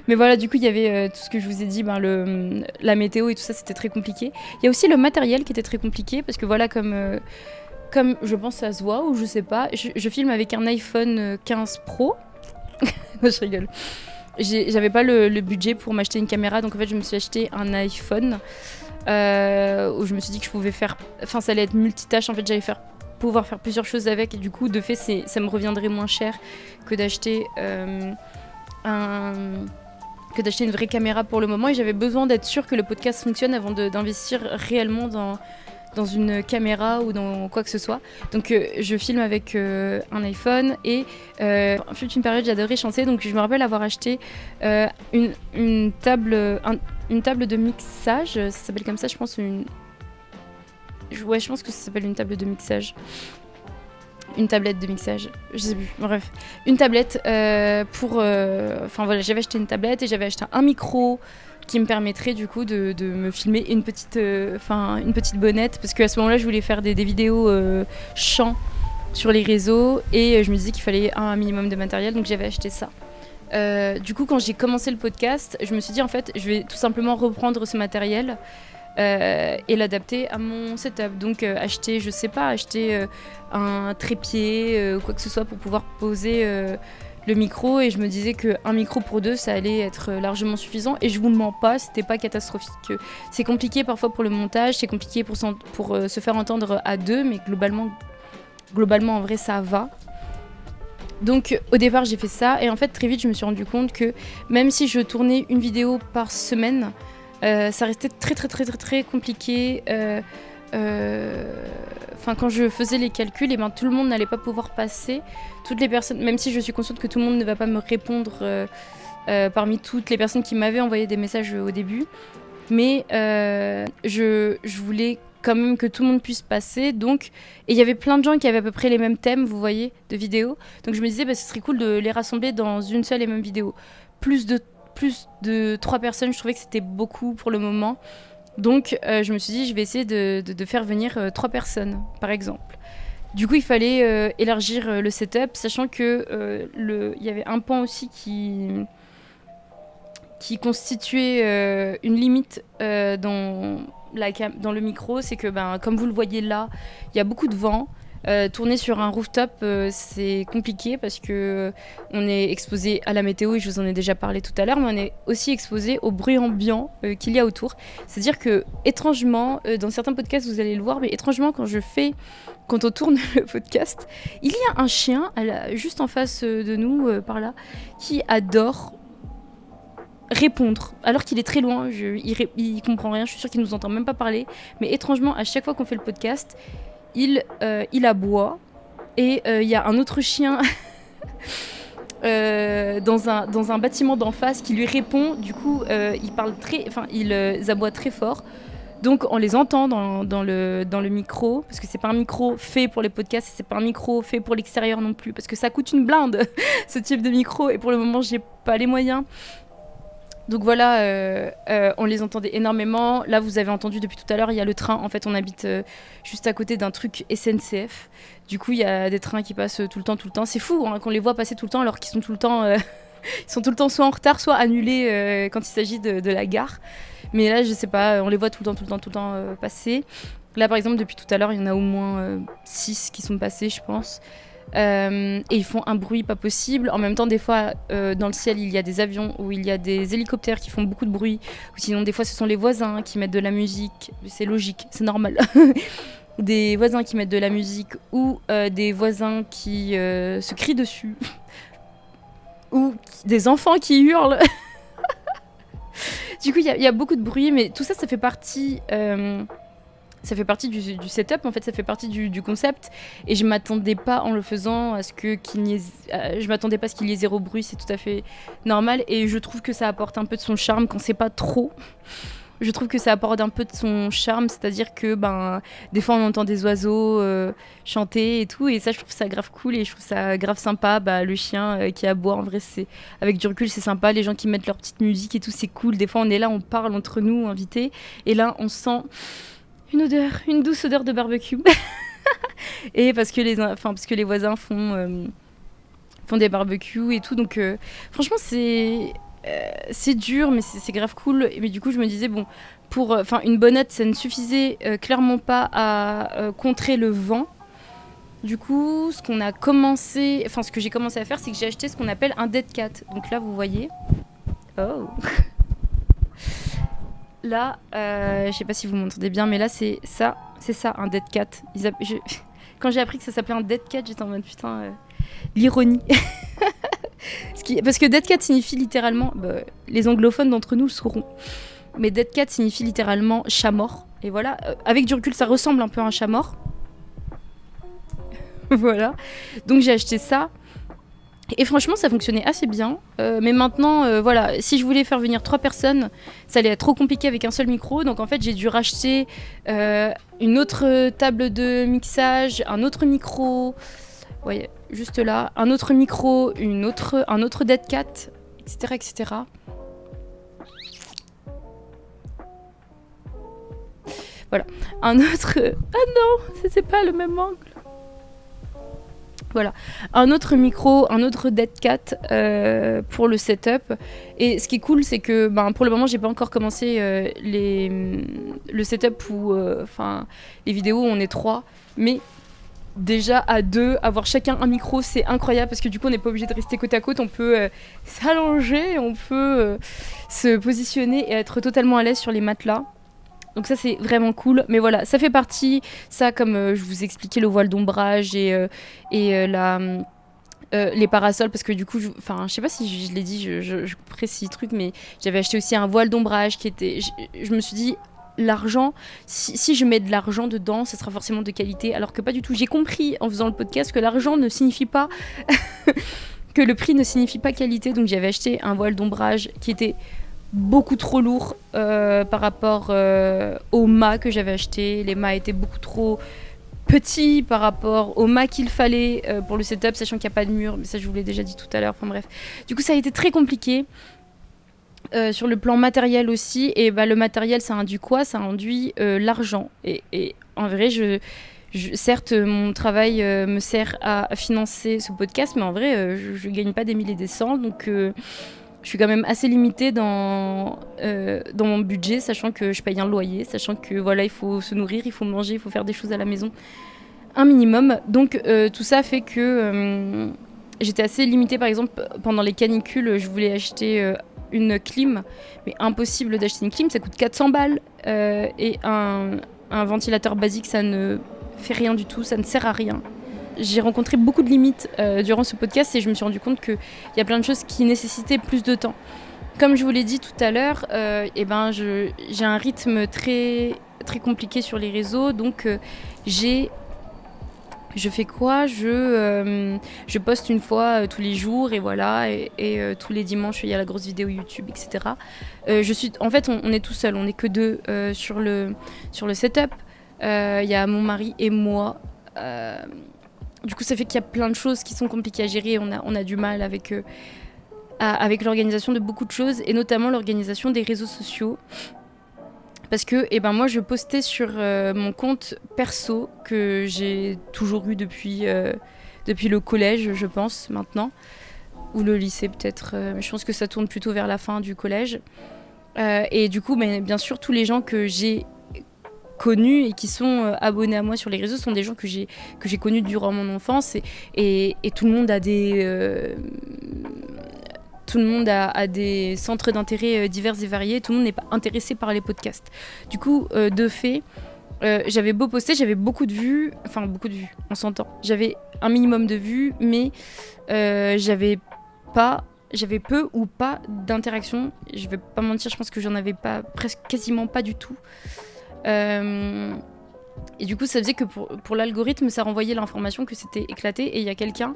Mais voilà, du coup, il y avait tout ce que je vous ai dit, la météo et tout ça, c'était très compliqué. Il y a aussi le matériel qui était très compliqué, parce que voilà, comme je pense ça se voit, ou je sais pas, je filme avec un iPhone 15 Pro. Non, je rigole. J'avais pas le budget pour m'acheter une caméra, donc en fait, je me suis acheté un iPhone où je me suis dit que je pouvais faire... Enfin, ça allait être multitâche, en fait, pouvoir faire plusieurs choses avec, et du coup, de fait, ça me reviendrait moins cher que d'acheter... que d'acheter une vraie caméra pour le moment, et j'avais besoin d'être sûre que le podcast fonctionne avant d'investir réellement dans une caméra ou dans quoi que ce soit. Donc je filme avec un iPhone, et fut une période j'adorais chanter, donc je me rappelle avoir acheté une table de mixage, ça s'appelle comme ça, je pense. Je pense que ça s'appelle une table de mixage. Une tablette de mixage, je sais plus, bref. Une tablette Enfin voilà, j'avais acheté une tablette et j'avais acheté un micro qui me permettrait du coup de me filmer, une petite bonnette, parce qu'à ce moment-là, je voulais faire des vidéos chant sur les réseaux, et je me disais qu'il fallait un minimum de matériel, donc j'avais acheté ça. Du coup, quand j'ai commencé le podcast, je me suis dit en fait, je vais tout simplement reprendre ce matériel et l'adapter à mon setup. Donc acheter un trépied ou quoi que ce soit pour pouvoir poser le micro, et je me disais qu'un micro pour deux, ça allait être largement suffisant, et je vous mens pas, c'était pas catastrophique. C'est compliqué parfois pour le montage, c'est compliqué pour se faire entendre à deux, mais globalement en vrai ça va. Donc au départ j'ai fait ça, et en fait très vite je me suis rendu compte que même si je tournais une vidéo par semaine, ça restait très très très très très compliqué. Quand je faisais les calculs, et tout le monde n'allait pas pouvoir passer. Toutes les personnes, même si je suis consciente que tout le monde ne va pas me répondre parmi toutes les personnes qui m'avaient envoyé des messages au début, mais je voulais quand même que tout le monde puisse passer. Donc, et il y avait plein de gens qui avaient à peu près les mêmes thèmes, vous voyez, de vidéos. Donc je me disais, ce serait cool de les rassembler dans une seule et même vidéo. Plus de 3 personnes, je trouvais que c'était beaucoup pour le moment. Donc je me suis dit, je vais essayer de faire venir 3 personnes, par exemple. Du coup, il fallait élargir le setup, sachant que il y avait un point aussi qui constituait une limite dans le micro. C'est que, comme vous le voyez là, il y a beaucoup de vent. Tourner sur un rooftop, c'est compliqué parce que on est exposé à la météo, et je vous en ai déjà parlé tout à l'heure, mais on est aussi exposé au bruit ambiant qu'il y a autour. C'est-à-dire que, étrangement, dans certains podcasts, vous allez le voir, mais étrangement, quand on tourne le podcast, il y a un chien juste en face de nous, par là, qui adore répondre, alors qu'il est très loin. Il comprend rien, je suis sûre qu'il nous entend même pas parler, mais étrangement, à chaque fois qu'on fait le podcast, il aboie, et il y a un autre chien dans un bâtiment d'en face qui lui répond. Du coup, ils aboient très fort. Donc on les entend dans le micro, parce que c'est pas un micro fait pour les podcasts, c'est pas un micro fait pour l'extérieur non plus, parce que ça coûte une blinde ce type de micro, et pour le moment j'ai pas les moyens. Donc voilà, on les entendait énormément. Là, vous avez entendu depuis tout à l'heure, il y a le train. En fait, on habite juste à côté d'un truc SNCF. Du coup, il y a des trains qui passent tout le temps. C'est fou qu'on les voit passer tout le temps, alors qu'ils sont tout le temps, ils sont tout le temps soit en retard, soit annulés quand il s'agit de la gare. Mais là, je sais pas, on les voit tout le temps passer. Là, par exemple, depuis tout à l'heure, il y en a au moins 6 qui sont passés, je pense. Et ils font un bruit pas possible. En même temps, des fois, dans le ciel, il y a des avions, ou il y a des hélicoptères qui font beaucoup de bruit. Ou sinon, des fois, ce sont les voisins qui mettent de la musique. C'est logique, c'est normal. Des voisins qui mettent de la musique, ou des voisins qui se crient dessus. Ou des enfants qui hurlent. Du coup, il y a beaucoup de bruit, mais tout ça, ça fait partie... Ça fait partie du setup, en fait, ça fait partie du concept. Et je m'attendais pas, en le faisant, à ce qu'il y ait zéro bruit. C'est tout à fait normal. Et je trouve que ça apporte un peu de son charme quand c'est pas trop. Je trouve que ça apporte un peu de son charme, c'est-à-dire que des fois on entend des oiseaux chanter et tout, et ça je trouve ça grave cool et je trouve ça grave sympa. Le chien qui aboie, en vrai, c'est avec du recul c'est sympa. Les gens qui mettent leur petite musique et tout, c'est cool. Des fois on est là, on parle entre nous invités, et là on sent une douce odeur de barbecue. Et parce que les voisins font des barbecues et tout, donc franchement c'est dur, mais c'est grave cool. Mais du coup, je me disais, bon, pour une bonnette, ça ne suffisait clairement pas à contrer le vent. Du coup, ce que j'ai commencé à faire, c'est que j'ai acheté ce qu'on appelle un dead cat. Donc là, vous voyez. Oh. Là, je sais pas si vous m'entendez bien, mais là, c'est ça, un dead cat. Quand j'ai appris que ça s'appelait un dead cat, j'étais en mode putain, l'ironie. Parce que dead cat signifie littéralement, les anglophones d'entre nous le sauront, mais dead cat signifie littéralement chat mort. Et voilà, avec du recul, ça ressemble un peu à un chat mort. Voilà. Donc j'ai acheté ça. Et franchement, ça fonctionnait assez bien. Mais maintenant, voilà, si je voulais faire venir 3 personnes, ça allait être trop compliqué avec un seul micro. Donc en fait, j'ai dû racheter une autre table de mixage, un autre micro. Ouais, juste là, un autre micro, un autre dead cat, etc., etc. Voilà, un autre... Ah non, c'est pas le même angle. Voilà, un autre micro, un autre dead cat pour le setup. Et ce qui est cool, c'est que pour le moment, j'ai pas encore commencé le setup où, les vidéos où on est 3, mais déjà à 2, avoir chacun un micro, c'est incroyable parce que du coup on n'est pas obligé de rester côte à côte, on peut s'allonger, on peut se positionner et être totalement à l'aise sur les matelas. Donc ça c'est vraiment cool, mais voilà, ça fait partie, ça comme je vous expliquais, le voile d'ombrage et les parasols, parce que du coup, je sais pas si je l'ai dit, je précise le truc, mais j'avais acheté aussi un voile d'ombrage qui était, je me suis dit, l'argent, si je mets de l'argent dedans, ça sera forcément de qualité, alors que pas du tout. J'ai compris en faisant le podcast que l'argent ne signifie pas que le prix ne signifie pas qualité. Donc j'avais acheté un voile d'ombrage qui était beaucoup trop lourd par rapport aux mâts que j'avais acheté. Les mâts étaient beaucoup trop petits par rapport aux mâts qu'il fallait pour le setup, sachant qu'il n'y a pas de mur, mais ça je vous l'ai déjà dit tout à l'heure. Enfin bref, du coup ça a été très compliqué. Sur le plan matériel aussi, et le matériel ça induit quoi? Ça induit l'argent, et en vrai certes mon travail me sert à financer ce podcast, mais en vrai je gagne pas des milliers et des cents, donc je suis quand même assez limitée dans mon budget, sachant que je paye un loyer, sachant que voilà, il faut se nourrir, il faut manger, il faut faire des choses à la maison, un minimum. Donc tout ça fait que j'étais assez limitée. Par exemple, pendant les canicules, je voulais acheter une clim, mais impossible d'acheter une clim, ça coûte 400 balles. Et un ventilateur basique, ça ne fait rien du tout, ça ne sert à rien. J'ai rencontré beaucoup de limites durant ce podcast et je me suis rendu compte qu'il y a plein de choses qui nécessitaient plus de temps. Comme je vous l'ai dit tout à l'heure, j'ai un rythme très, très compliqué sur les réseaux, donc je fais quoi? Je poste une fois tous les jours et voilà, et tous les dimanches il y a la grosse vidéo YouTube, etc. En fait, on est tout seul, on n'est que 2 sur le setup. Il y a mon mari et moi. Du coup, ça fait qu'il y a plein de choses qui sont compliquées à gérer. On a du mal avec l'organisation de beaucoup de choses, et notamment l'organisation des réseaux sociaux. Parce que moi, je postais sur mon compte perso, que j'ai toujours eu depuis le collège, je pense, maintenant. Ou le lycée, peut-être. Mais je pense que ça tourne plutôt vers la fin du collège. Et du coup, bien sûr, tous les gens que j'ai connus et qui sont abonnés à moi sur les réseaux sont des gens que j'ai connus durant mon enfance. Et tout le monde a des centres d'intérêt divers et variés. Tout le monde n'est pas intéressé par les podcasts. Du coup, de fait, j'avais beau poster, j'avais beaucoup de vues, on s'entend. J'avais un minimum de vues, mais j'avais peu ou pas d'interaction. Je vais pas mentir, je pense que j'en avais pas, presque quasiment pas du tout. Et du coup, ça faisait que pour l'algorithme, ça renvoyait l'information que c'était éclaté. Et il y a quelqu'un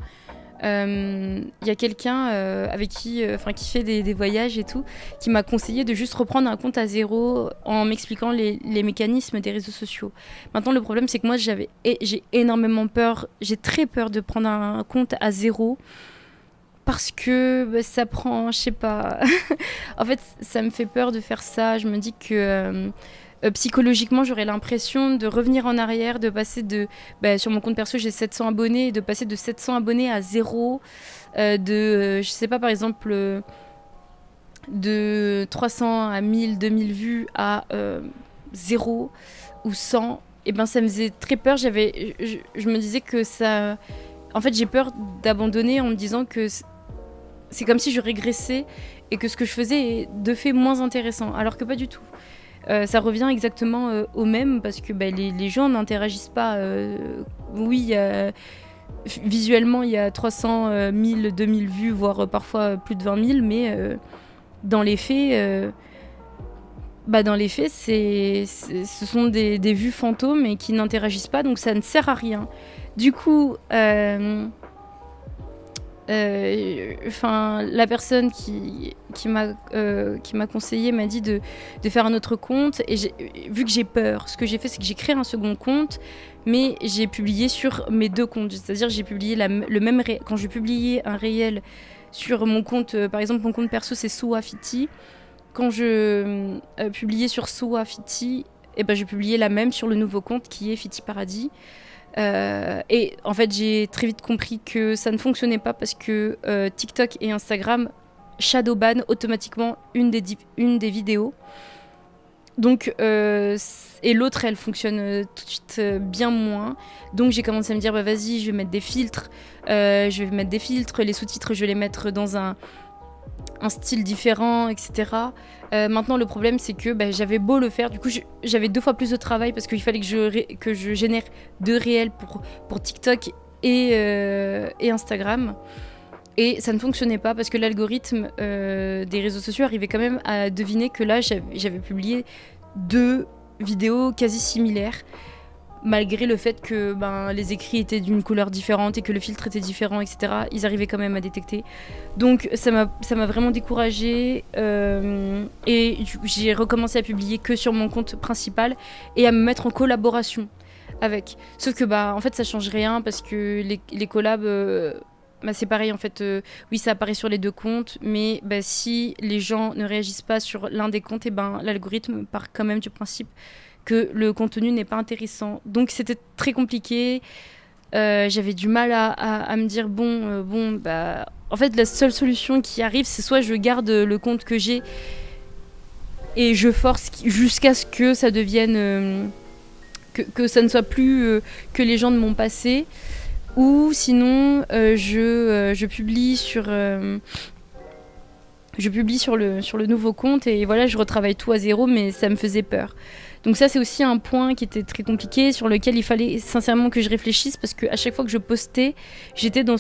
Il y a quelqu'un avec qui fait des voyages et tout, qui m'a conseillé de juste reprendre un compte à zéro en m'expliquant les mécanismes des réseaux sociaux. Maintenant, le problème, c'est que moi, j'ai énormément peur, j'ai très peur de prendre un compte à zéro parce que ça prend, je sais pas. En fait, ça me fait peur de faire ça. Je me dis que psychologiquement, j'aurais l'impression de revenir en arrière, de passer sur mon compte perso, j'ai 700 abonnés, et de passer de 700 abonnés à zéro, je sais pas, par exemple, de 300 à 1000, 2000 vues à 0 ou 100. Et ben, ça me faisait très peur. Je me disais que ça... En fait, j'ai peur d'abandonner en me disant que c'est comme si je régressais et que ce que je faisais est de fait moins intéressant, alors que pas du tout. Ça revient exactement au même parce que les gens n'interagissent pas. Oui, visuellement, il y a 300 000, 2000 vues, voire parfois plus de 20 000, mais dans les faits, ce sont des vues fantômes et qui n'interagissent pas, donc ça ne sert à rien. Du coup, la personne qui m'a conseillé m'a dit de faire un autre compte, et vu que j'ai peur, ce que j'ai fait, c'est que j'ai créé un second compte, mais j'ai publié sur mes deux comptes, c'est-à-dire j'ai publié le même quand je publiais un réel sur mon compte, par exemple mon compte perso c'est Soafiti, quand je publiais sur Soafiti, je publiais la même sur le nouveau compte qui est Fiti Paradis. Et en fait, j'ai très vite compris que ça ne fonctionnait pas parce que TikTok et Instagram shadowban automatiquement une des vidéos. Donc, et l'autre, elle fonctionne tout de suite bien moins. Donc, j'ai commencé à me dire, vas-y, je vais mettre des filtres. Les sous-titres, je vais les mettre dans un style différent, etc. Maintenant, le problème, c'est que j'avais beau le faire, du coup, j'avais 2 fois plus de travail parce qu'il fallait que je génère 2 réels pour TikTok et Instagram. Et ça ne fonctionnait pas parce que l'algorithme des réseaux sociaux arrivait quand même à deviner que là, j'avais publié 2 vidéos quasi similaires, malgré le fait que les écrits étaient d'une couleur différente et que le filtre était différent, etc. Ils arrivaient quand même à détecter. Donc ça m'a vraiment découragée, et j'ai recommencé à publier que sur mon compte principal et à me mettre en collaboration avec. Sauf que en fait ça change rien parce que les collabs... c'est pareil en fait, oui ça apparaît sur les 2 comptes, mais si les gens ne réagissent pas sur l'un des comptes, l'algorithme part quand même du principe que le contenu n'est pas intéressant. Donc c'était très compliqué, j'avais du mal à me dire en fait la seule solution qui arrive, c'est soit je garde le compte que j'ai et je force jusqu'à ce que ça devienne que ça ne soit plus que les gens de mon passé, ou sinon je publie sur le nouveau compte et voilà, je retravaille tout à zéro, mais ça me faisait peur. Donc ça, c'est aussi un point qui était très compliqué, sur lequel il fallait sincèrement que je réfléchisse, parce qu'à chaque fois que je postais, j'étais dans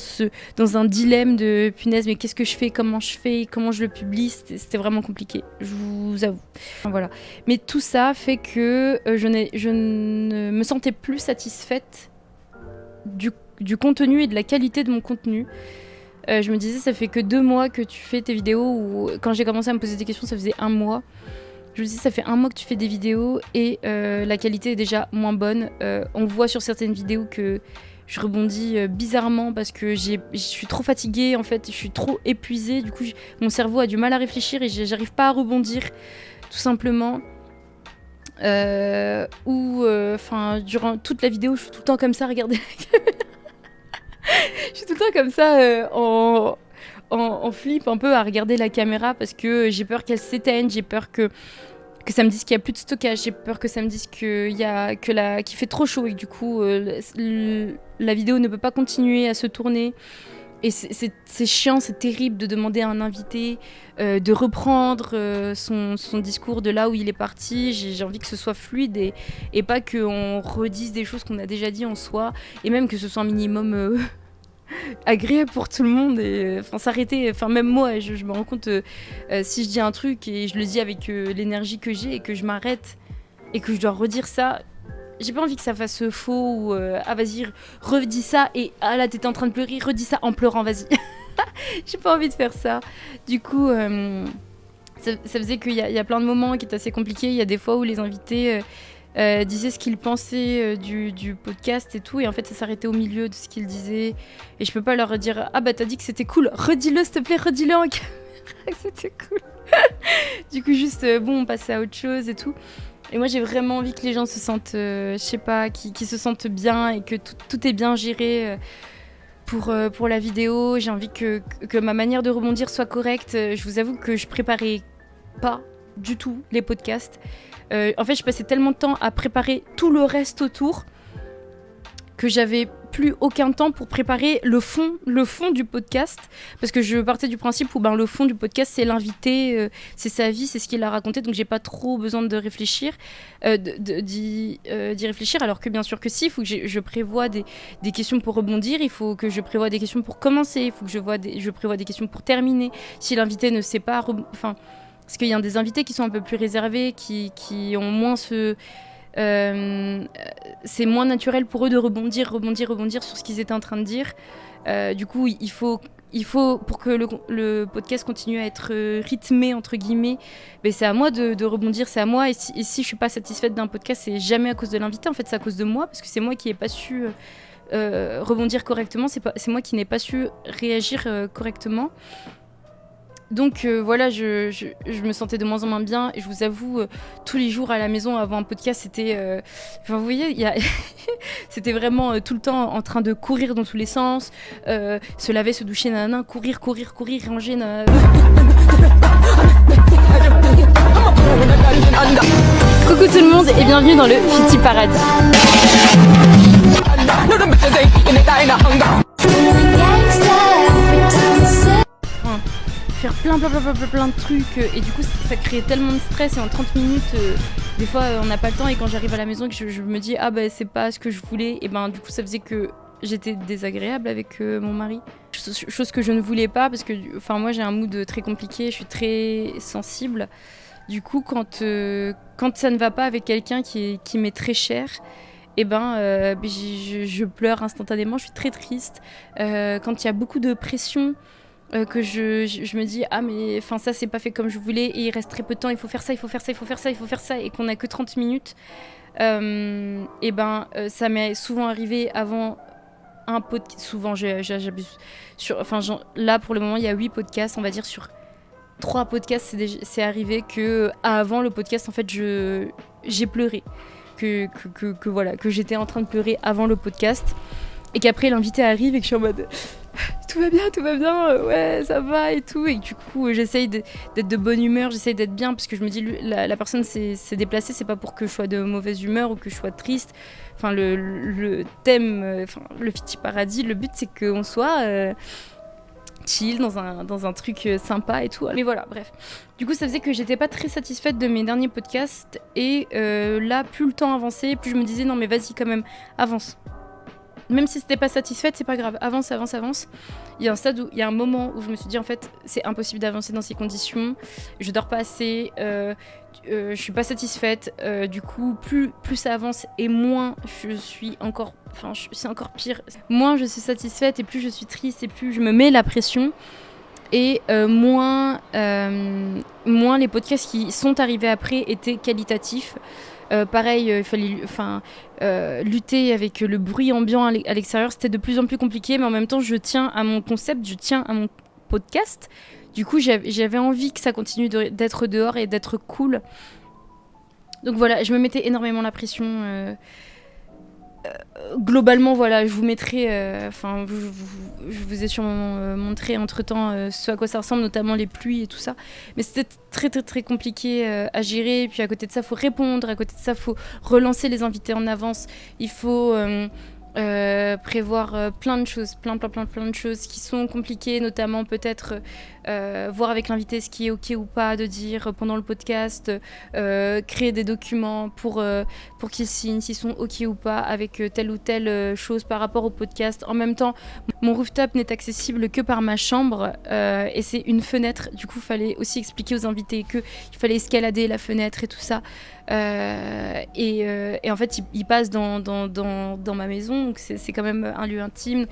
un dilemme de punaise, mais qu'est-ce que je fais, comment je le publie, c'était vraiment compliqué, je vous avoue. Voilà. Mais tout ça fait que je ne me sentais plus satisfaite du contenu et de la qualité de mon contenu. Je me disais, ça fait que 2 mois que tu fais tes vidéos, ou quand j'ai commencé à me poser des questions, ça faisait 1 mois. Je me dis, ça fait 1 mois que tu fais des vidéos et la qualité est déjà moins bonne. On voit sur certaines vidéos que je rebondis bizarrement parce que je suis trop fatiguée, en fait, je suis trop épuisée. Du coup, mon cerveau a du mal à réfléchir et j'arrive pas à rebondir, tout simplement. Durant toute la vidéo, je suis tout le temps comme ça, regardez la caméra. Je suis tout le temps comme ça, en flip un peu à regarder la caméra parce que j'ai peur qu'elle s'éteigne, j'ai peur que ça me dise qu'il n'y a plus de stockage, j'ai peur que ça me dise qu'il fait trop chaud et que du coup la vidéo ne peut pas continuer à se tourner. Et c'est chiant, c'est terrible de demander à un invité de reprendre son discours de là où il est parti. J'ai envie que ce soit fluide et pas qu'on redise des choses qu'on a déjà dit en soi, et même que ce soit un minimum agréable pour tout le monde, et s'arrêter, même moi je me rends compte, si je dis un truc et je le dis avec l'énergie que j'ai et que je m'arrête et que je dois redire ça, j'ai pas envie que ça fasse faux ou ah vas-y redis ça et ah là t'étais en train de pleurer, redis ça en pleurant, vas-y. J'ai pas envie de faire ça. Du coup, ça faisait qu'il y a plein de moments qui étaient assez compliqués. Il y a des fois où les invités disaient ce qu'ils pensaient du podcast et tout, et en fait ça s'arrêtait au milieu de ce qu'ils disaient. Et je peux pas leur dire ah bah t'as dit que c'était cool, redis-le s'il te plaît, redis-le en caméra que c'était cool. Du coup juste bon on passait à autre chose et tout. Et moi j'ai vraiment envie que les gens se sentent, je sais pas, qui se sentent bien et que tout est bien géré. Pour la vidéo, j'ai envie que ma manière de rebondir soit correcte. Je vous avoue que je préparais pas du tout les podcasts. En fait, je passais tellement de temps à préparer tout le reste autour que j'avais plus aucun temps pour préparer le fond du podcast, parce que je partais du principe où le fond du podcast c'est l'invité, c'est sa vie, c'est ce qu'il a raconté, donc j'ai pas trop besoin de réfléchir, d'y réfléchir, alors que bien sûr que si, il faut que je prévoie des questions pour rebondir, il faut que je prévoie des questions pour commencer, il faut que je prévoie des questions pour terminer, si l'invité ne sait pas, parce qu'il y a des invités qui sont un peu plus réservés, qui ont moins c'est moins naturel pour eux de rebondir sur ce qu'ils étaient en train de dire. Du coup, il faut pour que le podcast continue à être rythmé entre guillemets, mais c'est à moi de rebondir, c'est à moi. Et si je suis pas satisfaite d'un podcast, c'est jamais à cause de l'invité. En fait, c'est à cause de moi, parce que c'est moi qui n'ai pas su rebondir correctement. C'est moi qui n'ai pas su réagir correctement. Donc voilà, je me sentais de moins en moins bien, et je vous avoue, tous les jours à la maison avant un podcast, c'était... vous voyez, c'était vraiment tout le temps en train de courir dans tous les sens, se laver, se doucher, nanana, courir, ranger, nanana. Coucou tout le monde et bienvenue dans le Fiti Paradis. Faire plein de trucs et du coup ça crée tellement de stress, et en 30 minutes des fois on n'a pas le temps, et quand j'arrive à la maison et que je me dis ah bah c'est pas ce que je voulais, et du coup ça faisait que j'étais désagréable avec mon mari, chose que je ne voulais pas, parce que moi j'ai un mood très compliqué, je suis très sensible. Du coup quand ça ne va pas avec quelqu'un qui m'est très cher, je pleure instantanément, je suis très triste. Quand il y a beaucoup de pression, que je me dis ah mais ça c'est pas fait comme je voulais, et il reste très peu de temps, il faut faire ça, et qu'on n'a que 30 minutes, ça m'est souvent arrivé avant un podcast. Souvent j'abuse là pour le moment il y a 8 podcasts, on va dire sur 3 podcasts c'est arrivé que avant le podcast en fait j'ai pleuré, que j'étais en train de pleurer avant le podcast, et qu'après l'invité arrive et que je suis en mode tout va bien, ouais, ça va et tout. Et du coup, j'essaye d'être de bonne humeur, j'essaye d'être bien, parce que je me dis, la personne s'est déplacée, c'est pas pour que je sois de mauvaise humeur ou que je sois triste. Le thème, le Fiti Paradis, le but, c'est qu'on soit chill, dans un truc sympa et tout. Mais voilà, bref. Du coup, ça faisait que j'étais pas très satisfaite de mes derniers podcasts. Et là, plus le temps avançait, plus je me disais, non mais vas-y quand même, avance. Même si c'était pas satisfaite, c'est pas grave, avance. Il y a un moment où je me suis dit en fait c'est impossible d'avancer dans ces conditions, je dors pas assez, je suis pas satisfaite, du coup plus ça avance et moins je suis encore, c'est encore pire, moins je suis satisfaite et plus je suis triste et plus je me mets la pression. Et moins les podcasts qui sont arrivés après étaient qualitatifs. Pareil, il fallait lutter avec le bruit ambiant à l'extérieur, c'était de plus en plus compliqué, mais en même temps je tiens à mon concept, je tiens à mon podcast. Du coup j'avais envie que ça continue d'être dehors et d'être cool. Donc voilà, je me mettais énormément la pression. Globalement, voilà, je vous mettrai, je vous ai sûrement montré entre-temps ce à quoi ça ressemble, notamment les pluies et tout ça. Mais c'était très très très compliqué à gérer. Puis à côté de ça, il faut répondre. À côté de ça, il faut relancer les invités en avance. Il faut prévoir plein de choses, plein de choses qui sont compliquées, notamment peut-être voir avec l'invité ce qui est ok ou pas de dire pendant le podcast, créer des documents pour qu'ils signent s'ils sont ok ou pas avec telle ou telle chose par rapport au podcast. En même temps, mon rooftop n'est accessible que par ma chambre et c'est une fenêtre. Du coup, il fallait aussi expliquer aux invités qu'il fallait escalader la fenêtre et tout ça. Et en fait, il passe dans ma maison, donc c'est quand même un lieu intime.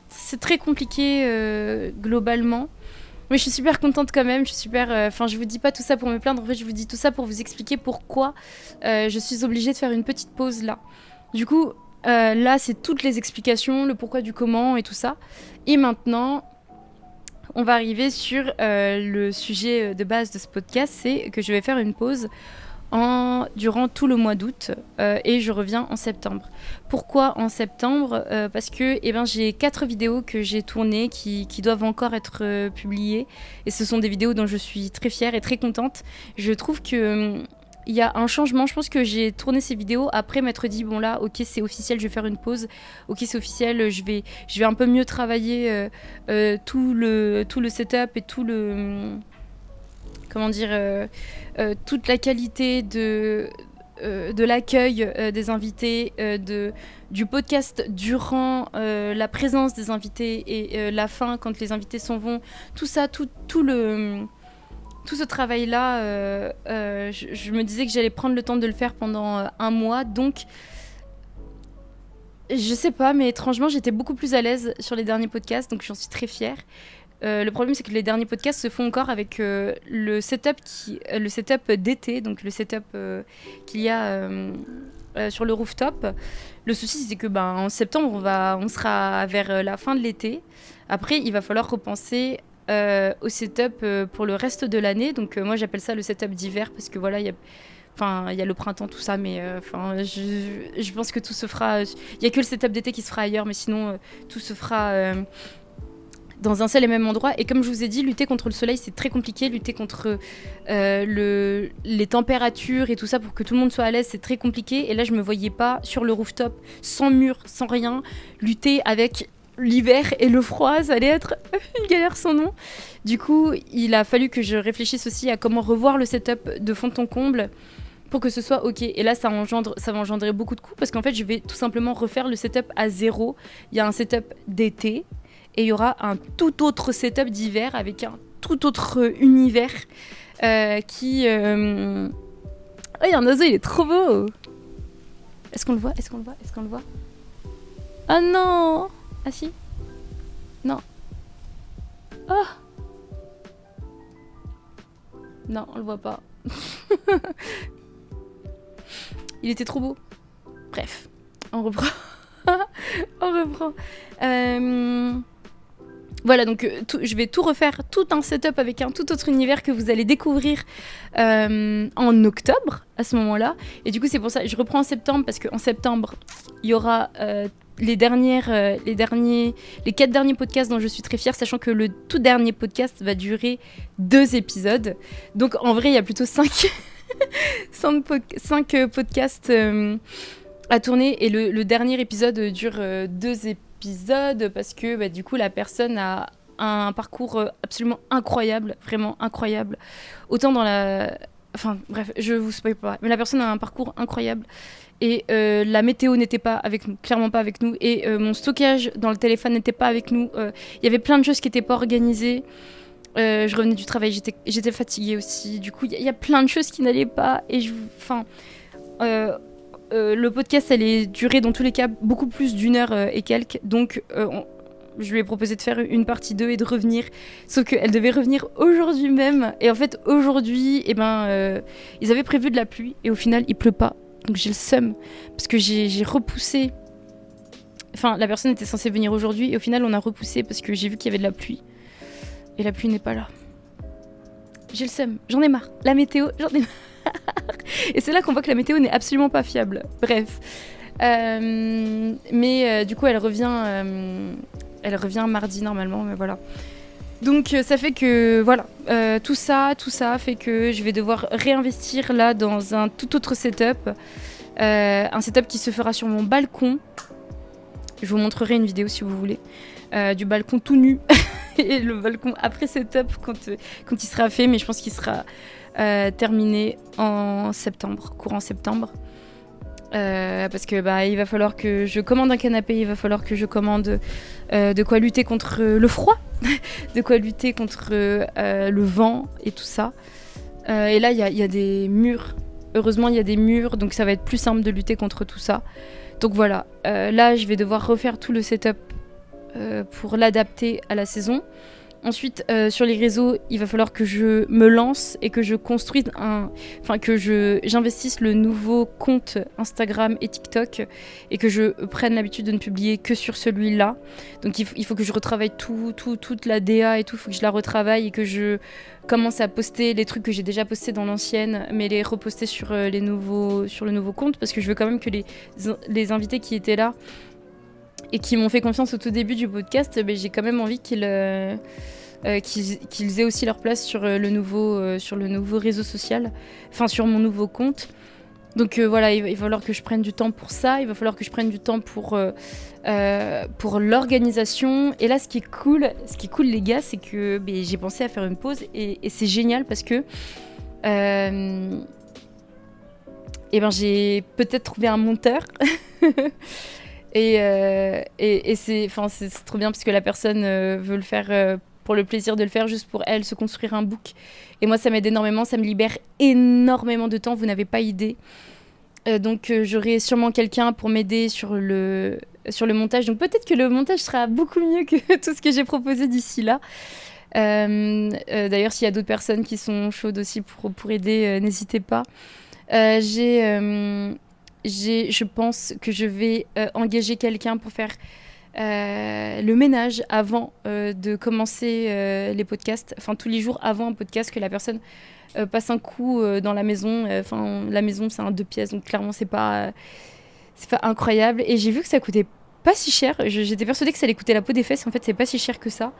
C'est très compliqué globalement. Mais je suis super contente quand même, je vous dis pas tout ça pour me plaindre, en fait je vous dis tout ça pour vous expliquer pourquoi je suis obligée de faire une petite pause là. Du coup, là c'est toutes les explications, le pourquoi du comment et tout ça. Et maintenant, on va arriver sur le sujet de base de ce podcast, c'est que je vais faire une pause durant tout le mois d'août et je reviens en septembre. Pourquoi en septembre ? Parce que j'ai 4 vidéos que j'ai tournées qui doivent encore être publiées et ce sont des vidéos dont je suis très fière et très contente. Je trouve que il y a un changement. Je pense que j'ai tourné ces vidéos après m'être dit bon là ok c'est officiel, je vais faire une pause, ok c'est officiel, je vais un peu mieux travailler tout le setup et tout le comment dire, toute la qualité de l'accueil des invités, du podcast durant la présence des invités et la fin quand les invités s'en vont, tout ça, tout ce travail-là, je me disais que j'allais prendre le temps de le faire pendant un mois, donc je sais pas, mais étrangement j'étais beaucoup plus à l'aise sur les derniers podcasts, donc j'en suis très fière. Le problème, c'est que les derniers podcasts se font encore avec le setup d'été, donc le setup qu'il y a sur le rooftop. Le souci, c'est que en septembre, on sera vers la fin de l'été. Après, il va falloir repenser au setup pour le reste de l'année. Donc, moi, j'appelle ça le setup d'hiver parce que voilà, il y a le printemps, tout ça, mais je pense que tout se fera. Il n'y a que le setup d'été qui se fera ailleurs, mais sinon, tout se fera dans un seul et même endroit. Et comme je vous ai dit, lutter contre le soleil, c'est très compliqué. Lutter contre les températures et tout ça pour que tout le monde soit à l'aise, c'est très compliqué. Et là, je me voyais pas sur le rooftop, sans mur, sans rien, lutter avec l'hiver et le froid. Ça allait être une galère sans nom. Du coup, il a fallu que je réfléchisse aussi à comment revoir le setup de fond en comble pour que ce soit ok. Et là, ça va engendrer beaucoup de coûts parce qu'en fait, je vais tout simplement refaire le setup à zéro. Il y a un setup d'été et il y aura un tout autre setup d'hiver avec un tout autre univers qui... Oh, il y a un oiseau, il est trop beau. Est-ce qu'on le voit ? Ah non ! Ah si ? Non. Oh ! Non, on le voit pas. Il était trop beau. Bref, on reprend. Voilà, donc je vais tout refaire, tout un setup avec un tout autre univers que vous allez découvrir en octobre, à ce moment-là. Et du coup, c'est pour ça, je reprends en septembre, parce qu'en septembre, il y aura les 4 derniers podcasts dont je suis très fière, sachant que le tout dernier podcast va durer 2 épisodes. Donc, en vrai, il y a plutôt 5 podcasts à tourner. Et le dernier épisode dure 2 épisodes parce que du coup la personne a un parcours absolument incroyable, vraiment incroyable. Autant dans la... Enfin bref, je vous spoil pas. Mais la personne a un parcours incroyable. Et la météo n'était pas avec nous, clairement pas avec nous. Et mon stockage dans le téléphone n'était pas avec nous. Il y avait plein de choses qui n'étaient pas organisées. Je revenais du travail, j'étais fatiguée aussi. Du coup, il y a plein de choses qui n'allaient pas. Et le podcast allait durer dans tous les cas beaucoup plus d'1 heure et quelques. Donc, je lui ai proposé de faire une partie 2 et de revenir. Sauf qu'elle devait revenir aujourd'hui même. Et en fait, aujourd'hui, ils avaient prévu de la pluie. Et au final, il pleut pas. Donc, j'ai le seum. Parce que j'ai repoussé. Enfin, la personne était censée venir aujourd'hui. Et au final, on a repoussé parce que j'ai vu qu'il y avait de la pluie. Et la pluie n'est pas là. J'ai le seum. J'en ai marre. La météo, j'en ai marre. Et c'est là qu'on voit que la météo n'est absolument pas fiable. Bref. Mais du coup, elle revient mardi normalement. Mais voilà. Donc ça fait que voilà, tout ça fait que je vais devoir réinvestir là dans un tout autre setup. Un setup qui se fera sur mon balcon. Je vous montrerai une vidéo si vous voulez. Du balcon tout nu. Et le balcon après setup quand il sera fait. Mais je pense qu'il sera terminé en septembre, courant septembre. Parce que il va falloir que je commande un canapé, il va falloir que je commande de quoi lutter contre le froid, de quoi lutter contre le vent et tout ça. Et là, il y a des murs. Heureusement, il y a des murs, donc ça va être plus simple de lutter contre tout ça. Donc voilà, là, je vais devoir refaire tout le setup pour l'adapter à la saison. Ensuite, sur les réseaux, il va falloir que je me lance et que je construise j'investisse le nouveau compte Instagram et TikTok et que je prenne l'habitude de ne publier que sur celui-là. Donc il faut que je retravaille toute la DA et tout, il faut que je la retravaille et que je commence à poster les trucs que j'ai déjà postés dans l'ancienne, mais les reposter sur le nouveau compte, parce que je veux quand même que les invités qui étaient là et qui m'ont fait confiance au tout début du podcast, j'ai quand même envie qu'ils aient aussi leur place sur le nouveau réseau social, enfin sur mon nouveau compte. Donc voilà, il va falloir que je prenne du temps pour ça, il va falloir que je prenne du temps pour l'organisation. Et là, ce qui est cool les gars, c'est que j'ai pensé à faire une pause et c'est génial parce que j'ai peut-être trouvé un monteur. Et c'est trop bien parce que la personne veut le faire pour le plaisir de le faire, juste pour elle, se construire un book. Et moi, ça m'aide énormément, ça me libère énormément de temps, vous n'avez pas idée. Donc j'aurai sûrement quelqu'un pour m'aider sur le montage. Donc peut-être que le montage sera beaucoup mieux que tout ce que j'ai proposé d'ici là. D'ailleurs, s'il y a d'autres personnes qui sont chaudes aussi pour aider, n'hésitez pas. Je pense que je vais engager quelqu'un pour faire le ménage avant de commencer les podcasts. Enfin, tous les jours avant un podcast, que la personne passe un coup dans la maison. La maison, c'est un 2 pièces, donc clairement, c'est pas incroyable. Et j'ai vu que ça coûtait pas si cher. J'étais persuadée que ça allait coûter la peau des fesses. En fait, c'est pas si cher que ça.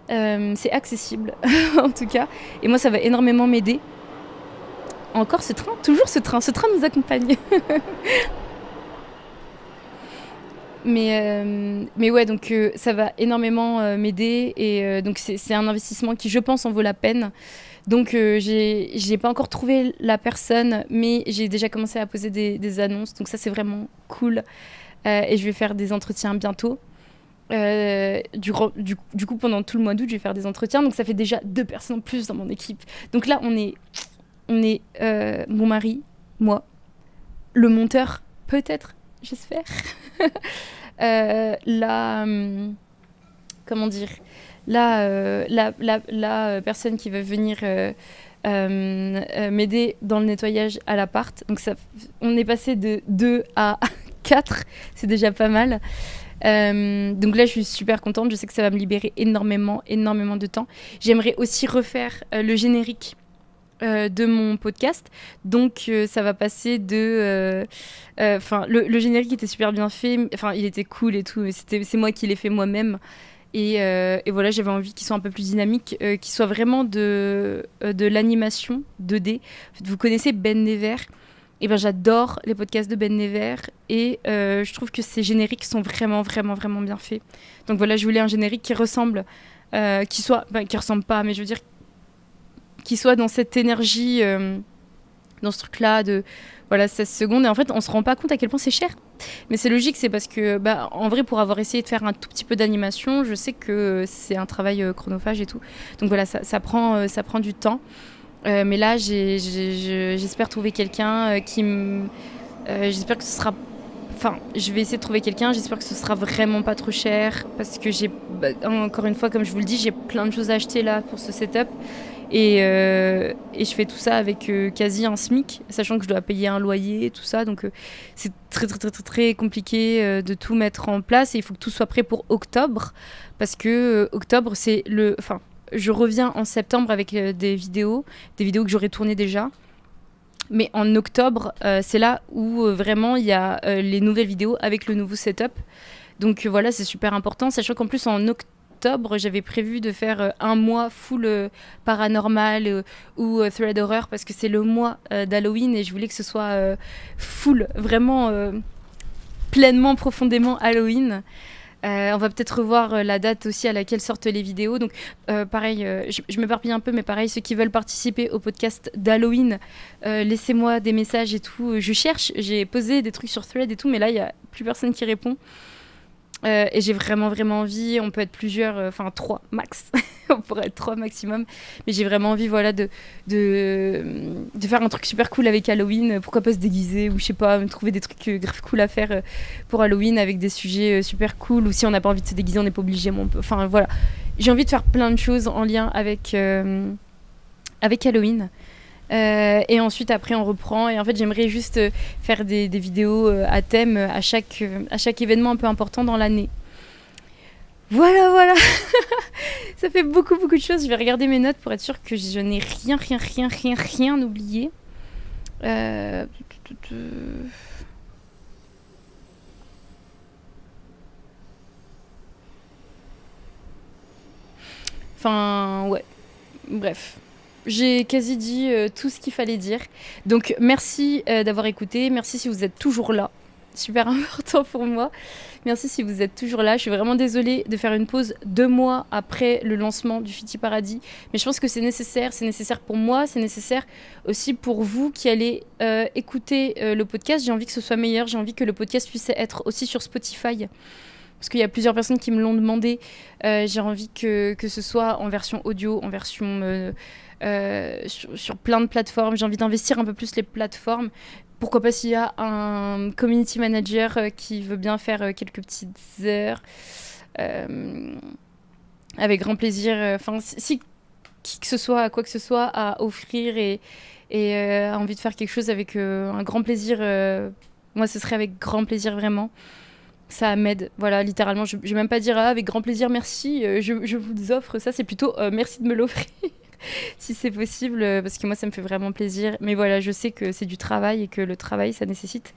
C'est accessible, en tout cas. Et moi, ça va énormément m'aider. Encore ce train, toujours ce train nous accompagne. Mais ouais, donc ça va énormément m'aider et donc c'est un investissement qui, je pense, en vaut la peine. Donc j'ai pas encore trouvé la personne, mais j'ai déjà commencé à poser des annonces, donc ça c'est vraiment cool. Et je vais faire des entretiens bientôt. Du coup, pendant tout le mois d'août, je vais faire des entretiens, donc ça fait déjà 2 personnes en plus dans mon équipe. Donc là, on est mon mari, moi, le monteur, peut-être, j'espère. Comment dire, la personne qui va venir m'aider dans le nettoyage à l'appart. Donc on est passé de 2 à 4, c'est déjà pas mal. Donc là, je suis super contente. Je sais que ça va me libérer énormément de temps. J'aimerais aussi refaire le générique de mon podcast, donc ça va passer de le générique était super bien fait, il était cool et tout, mais c'est moi qui l'ai fait moi-même et voilà, j'avais envie qu'il soit un peu plus dynamique, qu'il soit vraiment de l'animation 2D. En fait, vous connaissez Ben Never, et j'adore les podcasts de Ben Never et je trouve que ces génériques sont vraiment bien faits. Donc voilà, je voulais un générique qui ressemble qui ressemble pas, mais je veux dire qui soit dans cette énergie, dans ce truc-là de 16 secondes. Et en fait, on se rend pas compte à quel point c'est cher. Mais c'est logique, c'est parce que, en vrai, pour avoir essayé de faire un tout petit peu d'animation, je sais que c'est un travail chronophage et tout. Donc voilà, ça prend du temps. Mais là, j'espère trouver quelqu'un j'espère que ce sera... je vais essayer de trouver quelqu'un, j'espère que ce sera vraiment pas trop cher, parce que encore une fois, comme je vous le dis, j'ai plein de choses à acheter là pour ce setup. Et je fais tout ça avec quasi un SMIC, sachant que je dois payer un loyer et tout ça. Donc c'est très compliqué de tout mettre en place. Et il faut que tout soit prêt pour octobre. Parce que octobre, c'est le... je reviens en septembre avec des vidéos que j'aurais tournées déjà. Mais en octobre, c'est là où vraiment il y a les nouvelles vidéos avec le nouveau setup. Donc voilà, c'est super important. Sachant qu'en plus, en octobre, j'avais prévu de faire un mois full paranormal ou thread horror, parce que c'est le mois d'Halloween et je voulais que ce soit full, vraiment pleinement, profondément Halloween. On va peut-être revoir la date aussi à laquelle sortent les vidéos. Donc, pareil, je m'éparpille un peu, mais pareil, ceux qui veulent participer au podcast d'Halloween, laissez-moi des messages et tout. Je cherche, j'ai posé des trucs sur Thread et tout, mais là, il n'y a plus personne qui répond. Et j'ai vraiment, vraiment envie. On peut être plusieurs, enfin 3 max. On pourrait être 3 maximum. Mais j'ai vraiment envie, voilà, de faire un truc super cool avec Halloween. Pourquoi pas se déguiser ou je sais pas, me trouver des trucs grave cool à faire pour Halloween avec des sujets super cool. Ou si on n'a pas envie de se déguiser, on n'est pas obligé. Mais enfin voilà. J'ai envie de faire plein de choses en lien avec Halloween. Et ensuite après on reprend et en fait j'aimerais juste faire des vidéos à thème à chaque événement un peu important dans l'année. Voilà. Ça fait beaucoup de choses. Je vais regarder mes notes pour être sûre que je n'ai rien oublié. Enfin ouais, bref. J'ai quasi dit tout ce qu'il fallait dire. Donc merci d'avoir écouté. Merci si vous êtes toujours là. Super important pour moi. Merci si vous êtes toujours là. Je suis vraiment désolée de faire une pause 2 mois après le lancement du Fiti Paradis. Mais je pense que c'est nécessaire. C'est nécessaire pour moi. C'est nécessaire aussi pour vous qui allez écouter le podcast. J'ai envie que ce soit meilleur. J'ai envie que le podcast puisse être aussi sur Spotify. Parce qu'il y a plusieurs personnes qui me l'ont demandé. J'ai envie que ce soit en version audio, en version... sur plein de plateformes. J'ai envie d'investir un peu plus les plateformes. Pourquoi pas s'il y a un community manager qui veut bien faire quelques petites heures. Avec grand plaisir. Enfin, si qui que ce soit, à quoi que ce soit, à offrir et a envie de faire quelque chose avec un grand plaisir. Moi, ce serait avec grand plaisir, vraiment. Ça m'aide, voilà, littéralement. Je vais même pas dire avec grand plaisir, merci, je vous offre ça. C'est plutôt merci de me l'offrir. Si c'est possible, parce que moi ça me fait vraiment plaisir. Mais voilà, je sais que c'est du travail et que le travail ça nécessite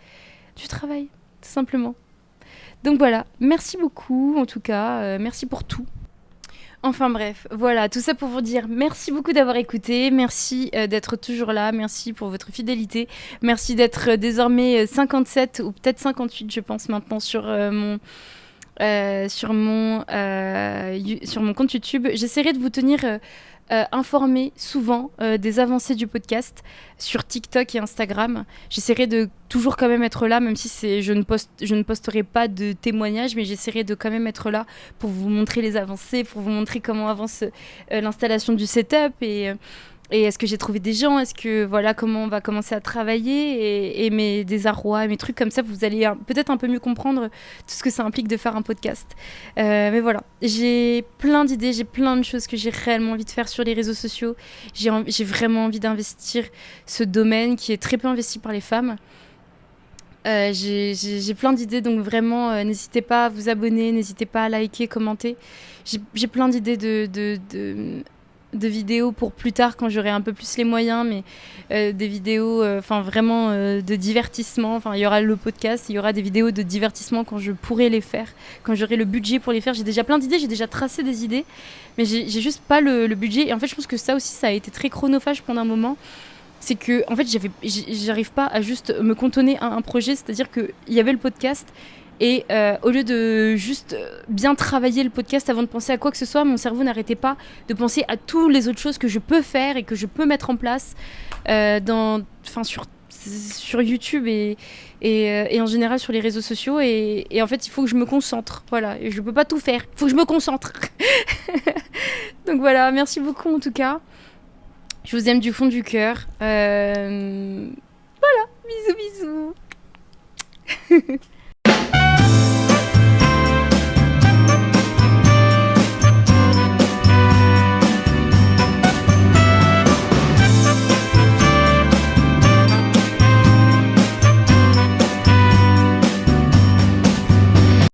du travail, tout simplement. Donc voilà, merci beaucoup en tout cas, merci pour tout. Enfin bref, voilà, tout ça pour vous dire merci beaucoup d'avoir écouté, merci d'être toujours là, merci pour votre fidélité, merci d'être désormais 57 ou peut-être 58 je pense maintenant sur mon compte YouTube. J'essaierai de vous tenir informé souvent des avancées du podcast sur TikTok et Instagram. J'essaierai de toujours quand même être là, même si je ne posterai pas de témoignages, mais j'essaierai de quand même être là pour vous montrer les avancées, pour vous montrer comment avance l'installation du setup et est-ce que j'ai trouvé des gens, est-ce que voilà comment on va commencer à travailler et mes désarrois, mes trucs comme ça, vous allez peut-être un peu mieux comprendre tout ce que ça implique de faire un podcast. Mais voilà, j'ai plein d'idées, j'ai plein de choses que j'ai réellement envie de faire sur les réseaux sociaux. J'ai vraiment envie d'investir ce domaine qui est très peu investi par les femmes. J'ai plein d'idées, donc vraiment n'hésitez pas à vous abonner, n'hésitez pas à liker, commenter. J'ai plein d'idées de vidéos pour plus tard quand j'aurai un peu plus les moyens, mais des vidéos vraiment de divertissement. Enfin, il y aura le podcast, il y aura des vidéos de divertissement quand je pourrai les faire, quand j'aurai le budget pour les faire. J'ai déjà plein d'idées, j'ai déjà tracé des idées, mais j'ai juste pas le budget. Et en fait, je pense que ça aussi, ça a été très chronophage pendant un moment. C'est que en fait, j'arrive pas à juste me cantonner à un projet, c'est-à-dire qu'il y avait le podcast. Et au lieu de juste bien travailler le podcast avant de penser à quoi que ce soit, mon cerveau n'arrêtait pas de penser à toutes les autres choses que je peux faire et que je peux mettre en place sur YouTube et en général sur les réseaux sociaux. Et en fait, il faut que je me concentre. Voilà, et je peux pas tout faire. Il faut que je me concentre. Donc voilà, merci beaucoup en tout cas. Je vous aime du fond du cœur. Voilà, bisous.